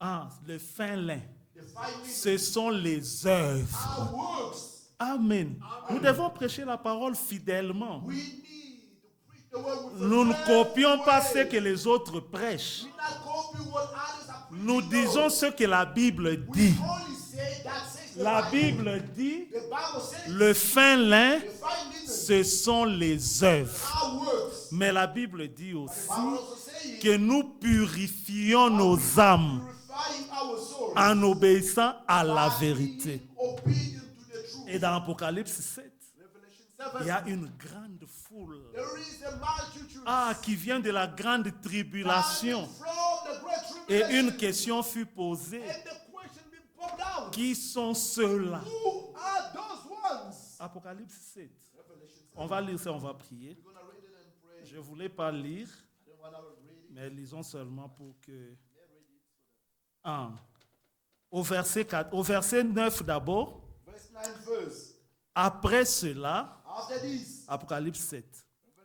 [SPEAKER 2] 19.
[SPEAKER 1] le fin lin,
[SPEAKER 2] The fine linen,
[SPEAKER 1] ce sont les œuvres.
[SPEAKER 2] our works.
[SPEAKER 1] Amen. Nous devons prêcher la parole fidèlement.
[SPEAKER 2] We need to preach the word with
[SPEAKER 1] Nous ne
[SPEAKER 2] a
[SPEAKER 1] copions pas ce
[SPEAKER 2] way.
[SPEAKER 1] que les autres prêchent.
[SPEAKER 2] We not copy what others are preaching.
[SPEAKER 1] Nous disons ce que la Bible
[SPEAKER 2] We
[SPEAKER 1] dit.
[SPEAKER 2] only say that says the
[SPEAKER 1] La
[SPEAKER 2] Bible.
[SPEAKER 1] Bible dit,
[SPEAKER 2] The Bible says
[SPEAKER 1] le fin lin,
[SPEAKER 2] the fine linen,
[SPEAKER 1] ce sont les œuvres.
[SPEAKER 2] our works.
[SPEAKER 1] Mais la Bible dit
[SPEAKER 2] The
[SPEAKER 1] aussi
[SPEAKER 2] Bible also saying
[SPEAKER 1] que nous purifions nos âmes
[SPEAKER 2] purifying our soul
[SPEAKER 1] en obéissant à la
[SPEAKER 2] by
[SPEAKER 1] vérité.
[SPEAKER 2] being obedient to the truth.
[SPEAKER 1] Et dans Apocalypse 7,
[SPEAKER 2] Revelation
[SPEAKER 1] il
[SPEAKER 2] 7.
[SPEAKER 1] y a une grande foule
[SPEAKER 2] There is a multitude
[SPEAKER 1] qui vient de la grande tribulation.
[SPEAKER 2] coming from the great
[SPEAKER 1] Et
[SPEAKER 2] tribulation.
[SPEAKER 1] une question fut posée.
[SPEAKER 2] And the question being popped out.
[SPEAKER 1] Qui sont ceux-là?
[SPEAKER 2] Who are those ones?
[SPEAKER 1] Apocalypse 7.
[SPEAKER 2] Revelation 7.
[SPEAKER 1] On va lire ça, on va prier.
[SPEAKER 2] We're going to read it and pray.
[SPEAKER 1] Je ne voulais pas lire,
[SPEAKER 2] I don't want to read it.
[SPEAKER 1] mais lisons seulement pour que... Ah. au verset 9 d'abord.
[SPEAKER 2] Verse 9 verse.
[SPEAKER 1] Après cela,
[SPEAKER 2] After this,
[SPEAKER 1] Apocalypse 7.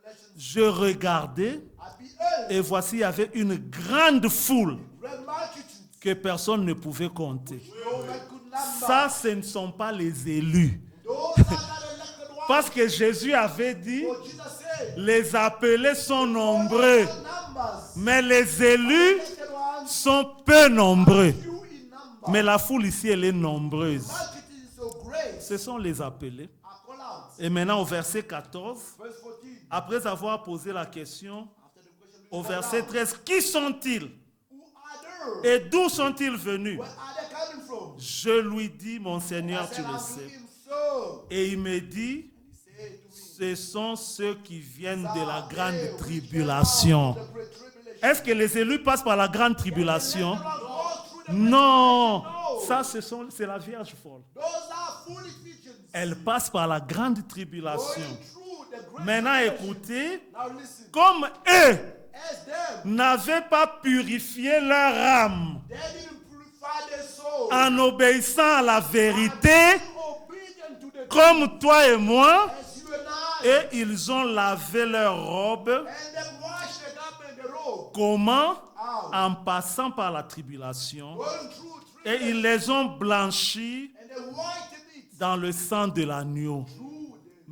[SPEAKER 2] Revelation,
[SPEAKER 1] Je regardais
[SPEAKER 2] I beheld
[SPEAKER 1] et voici il y avait une grande foule
[SPEAKER 2] great multitudes,
[SPEAKER 1] que personne ne pouvait compter.
[SPEAKER 2] no man could number.
[SPEAKER 1] Ça, ce ne sont pas les élus.
[SPEAKER 2] Those are not elected ones.
[SPEAKER 1] Parce que Jésus avait dit,
[SPEAKER 2] For Jesus said,
[SPEAKER 1] les appelés sont
[SPEAKER 2] all
[SPEAKER 1] nombreux,
[SPEAKER 2] are numbers.
[SPEAKER 1] mais les élus
[SPEAKER 2] Elected ones,
[SPEAKER 1] sont peu nombreux.
[SPEAKER 2] few in number.
[SPEAKER 1] Mais la foule ici, elle est nombreuse.
[SPEAKER 2] Multitude is so great.
[SPEAKER 1] Ce sont les appelés.
[SPEAKER 2] Are called out.
[SPEAKER 1] Et maintenant au verset 14,
[SPEAKER 2] Verse 14.
[SPEAKER 1] après avoir posé la question,
[SPEAKER 2] After the question,
[SPEAKER 1] au
[SPEAKER 2] we
[SPEAKER 1] verset
[SPEAKER 2] found out,
[SPEAKER 1] 13, qui sont-ils
[SPEAKER 2] who are there?
[SPEAKER 1] et d'où sont-ils venus?
[SPEAKER 2] Where are they coming from?
[SPEAKER 1] Je lui dis, mon Seigneur,
[SPEAKER 2] I
[SPEAKER 1] tu
[SPEAKER 2] said
[SPEAKER 1] le
[SPEAKER 2] unto
[SPEAKER 1] sais.
[SPEAKER 2] him, so.
[SPEAKER 1] Et il me dit,
[SPEAKER 2] He said to me,
[SPEAKER 1] ce sont ceux qui viennent de la
[SPEAKER 2] they
[SPEAKER 1] grande
[SPEAKER 2] which came
[SPEAKER 1] tribulation.
[SPEAKER 2] out of the great tribulation.
[SPEAKER 1] Est-ce que les élus passent par la grande tribulation?
[SPEAKER 2] They will go through the
[SPEAKER 1] Non,
[SPEAKER 2] tribulation.
[SPEAKER 1] ça c'est la Vierge folle.
[SPEAKER 2] Those are foolish visions.
[SPEAKER 1] Elle passe par la grande tribulation.
[SPEAKER 2] Going through the great
[SPEAKER 1] Maintenant
[SPEAKER 2] tribulation.
[SPEAKER 1] écoutez,
[SPEAKER 2] Now listen.
[SPEAKER 1] comme eux
[SPEAKER 2] As them,
[SPEAKER 1] n'avaient pas purifié leur âme
[SPEAKER 2] they didn't purify their soul.
[SPEAKER 1] en obéissant à la vérité,
[SPEAKER 2] Being obedient to the
[SPEAKER 1] comme toi et moi,
[SPEAKER 2] as you and I.
[SPEAKER 1] et ils ont lavé leur robe.
[SPEAKER 2] And they wash the garment, the robe.
[SPEAKER 1] Comment?
[SPEAKER 2] Out.
[SPEAKER 1] En passant par la tribulation.
[SPEAKER 2] Going through
[SPEAKER 1] Et
[SPEAKER 2] tribulation.
[SPEAKER 1] ils les ont blanchis
[SPEAKER 2] And they whitened it
[SPEAKER 1] dans le sang de l'agneau.
[SPEAKER 2] through the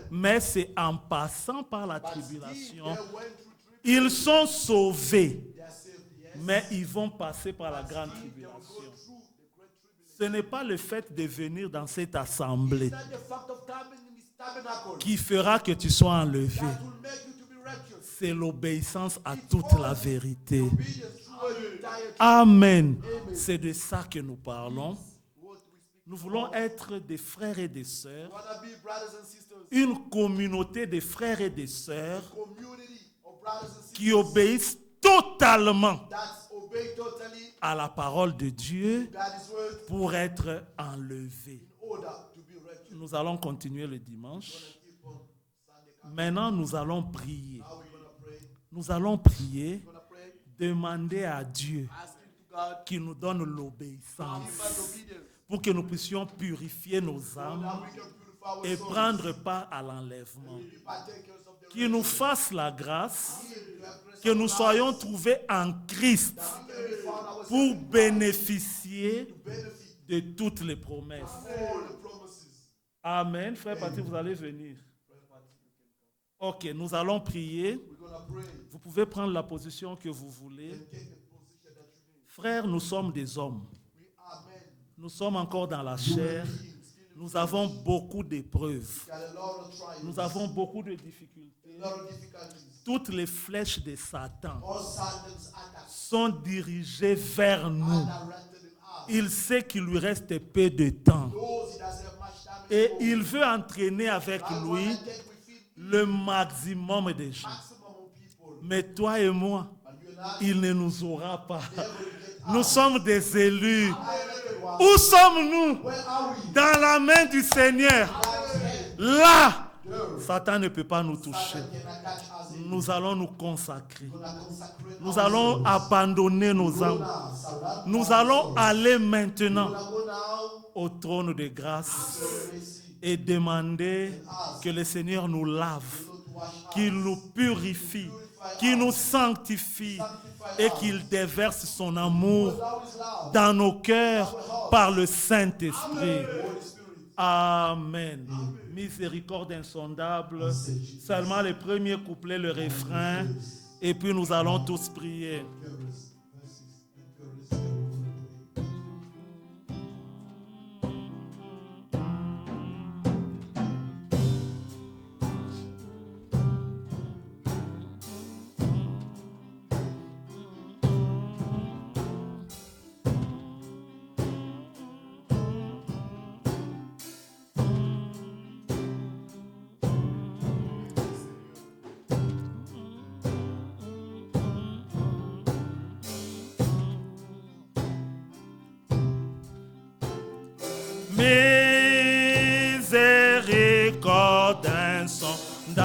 [SPEAKER 1] Mais c'est en passant par la
[SPEAKER 2] But still,
[SPEAKER 1] tribulation,
[SPEAKER 2] they went through tribulation.
[SPEAKER 1] ils sont sauvés.
[SPEAKER 2] They are saved, yes.
[SPEAKER 1] Mais ils vont passer par la grande
[SPEAKER 2] They will
[SPEAKER 1] tribulation.
[SPEAKER 2] go through the great tribulation.
[SPEAKER 1] Ce n'est pas le fait de venir dans cette assemblée
[SPEAKER 2] It's not the fact of coming in this tabernacle
[SPEAKER 1] qui fera que tu sois enlevé.
[SPEAKER 2] that will make you to be righteous.
[SPEAKER 1] C'est l'obéissance à toute la vérité.
[SPEAKER 2] Obedience through the entire truth.
[SPEAKER 1] Amen. C'est de ça que nous parlons.
[SPEAKER 2] What we speak.
[SPEAKER 1] Nous voulons être des frères et des sœurs,
[SPEAKER 2] We want to be brothers and sisters.
[SPEAKER 1] une communauté de frères et de sœurs
[SPEAKER 2] Community of brothers and sisters
[SPEAKER 1] qui obéissent totalement
[SPEAKER 2] that obey totally
[SPEAKER 1] à la parole de Dieu
[SPEAKER 2] God's word
[SPEAKER 1] pour être enlevés.
[SPEAKER 2] in order to be righteous.
[SPEAKER 1] Nous allons continuer le dimanche.
[SPEAKER 2] Keep on Sunday coming.
[SPEAKER 1] Maintenant, nous allons prier.
[SPEAKER 2] Now we're going to pray.
[SPEAKER 1] Nous allons prier,
[SPEAKER 2] We're going to pray.
[SPEAKER 1] demander à Dieu
[SPEAKER 2] Asking to God
[SPEAKER 1] qu'il nous donne
[SPEAKER 2] to give
[SPEAKER 1] l'obéissance
[SPEAKER 2] us obedience.
[SPEAKER 1] pour que nous puissions purifier nos
[SPEAKER 2] So
[SPEAKER 1] âmes
[SPEAKER 2] that we can purify our
[SPEAKER 1] et
[SPEAKER 2] souls.
[SPEAKER 1] prendre part à l'enlèvement.
[SPEAKER 2] Be partakers of the
[SPEAKER 1] Qu'il nous fasse la grâce,
[SPEAKER 2] righteousness.
[SPEAKER 1] que nous soyons trouvés en Christ
[SPEAKER 2] We can be found ourselves
[SPEAKER 1] pour bénéficier
[SPEAKER 2] to benefit
[SPEAKER 1] de toutes les promesses.
[SPEAKER 2] all the promises.
[SPEAKER 1] Amen. Frère Patrick, vous allez venir. Ok, nous allons prier.
[SPEAKER 2] We're going to pray
[SPEAKER 1] Vous pouvez prendre la position que vous voulez.
[SPEAKER 2] and take the position that you need.
[SPEAKER 1] Frères, nous sommes des hommes.
[SPEAKER 2] We are men.
[SPEAKER 1] Nous sommes encore dans la chair. Nous avons beaucoup d'épreuves.
[SPEAKER 2] Got a lot of trials.
[SPEAKER 1] Nous avons beaucoup de difficultés.
[SPEAKER 2] A lot of difficulties.
[SPEAKER 1] Toutes les flèches de Satan
[SPEAKER 2] All Satan's attacks
[SPEAKER 1] sont dirigées vers nous.
[SPEAKER 2] are directed in us.
[SPEAKER 1] Il sait qu'il lui reste peu de temps.
[SPEAKER 2] Those he doesn't have much time
[SPEAKER 1] Et
[SPEAKER 2] for.
[SPEAKER 1] il veut entraîner avec
[SPEAKER 2] I
[SPEAKER 1] lui
[SPEAKER 2] want to take with him
[SPEAKER 1] le maximum de gens.
[SPEAKER 2] maximum of people.
[SPEAKER 1] Mais toi et moi,
[SPEAKER 2] But you and I,
[SPEAKER 1] il ne nous aura pas.
[SPEAKER 2] never will get
[SPEAKER 1] Nous sommes des élus.
[SPEAKER 2] elected ones.
[SPEAKER 1] Où sommes-nous?
[SPEAKER 2] Where are we?
[SPEAKER 1] Dans la main du Seigneur. Là, Satan ne peut pas nous toucher.
[SPEAKER 2] Satan cannot catch us in.
[SPEAKER 1] Nous allons nous consacrer.
[SPEAKER 2] We're gonna consecrate
[SPEAKER 1] Nous allons abandonner nos âmes.
[SPEAKER 2] now. Surrender.
[SPEAKER 1] Nous allons aller maintenant
[SPEAKER 2] We're gonna go now
[SPEAKER 1] au trône de grâce
[SPEAKER 2] to the mercy.
[SPEAKER 1] et demander que le Seigneur nous lave,
[SPEAKER 2] To wash us.
[SPEAKER 1] qu'il nous purifie, qu'il nous sanctifie et qu'il déverse son amour
[SPEAKER 2] Allow his love.
[SPEAKER 1] dans nos cœurs par le Saint-Esprit.
[SPEAKER 2] Holy Spirit.
[SPEAKER 1] Amen. Miséricorde insondable. Seulement le premier couplet, le refrain. Et puis nous allons tous prier. Miséricorde insondable,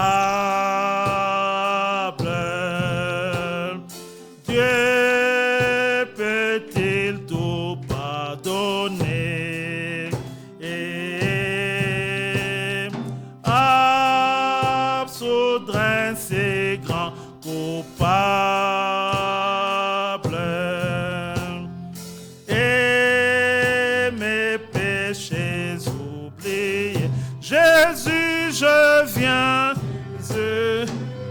[SPEAKER 1] Dieu peut-il tout pardonner? coupable et mes péchés oubliés. Jésus, je viens.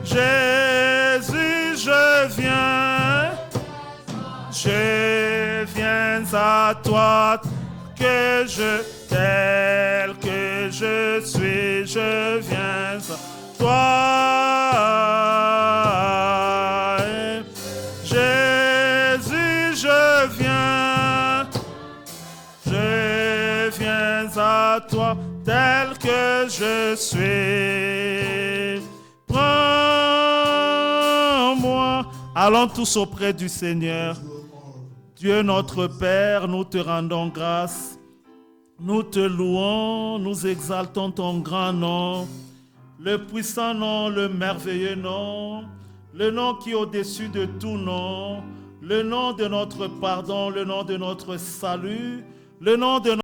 [SPEAKER 1] Jésus, je viens. Je viens à toi tel que je suis, je viens à toi. Jésus, je viens à toi tel que je suis. Prends-moi. Allons tous auprès du Seigneur. Dieu notre Père, nous te rendons grâce. Nous te louons, nous exaltons ton grand nom, le puissant nom, le merveilleux nom, le nom qui est au-dessus de tout nom, le nom de notre pardon, le nom de notre salut, le nom de notre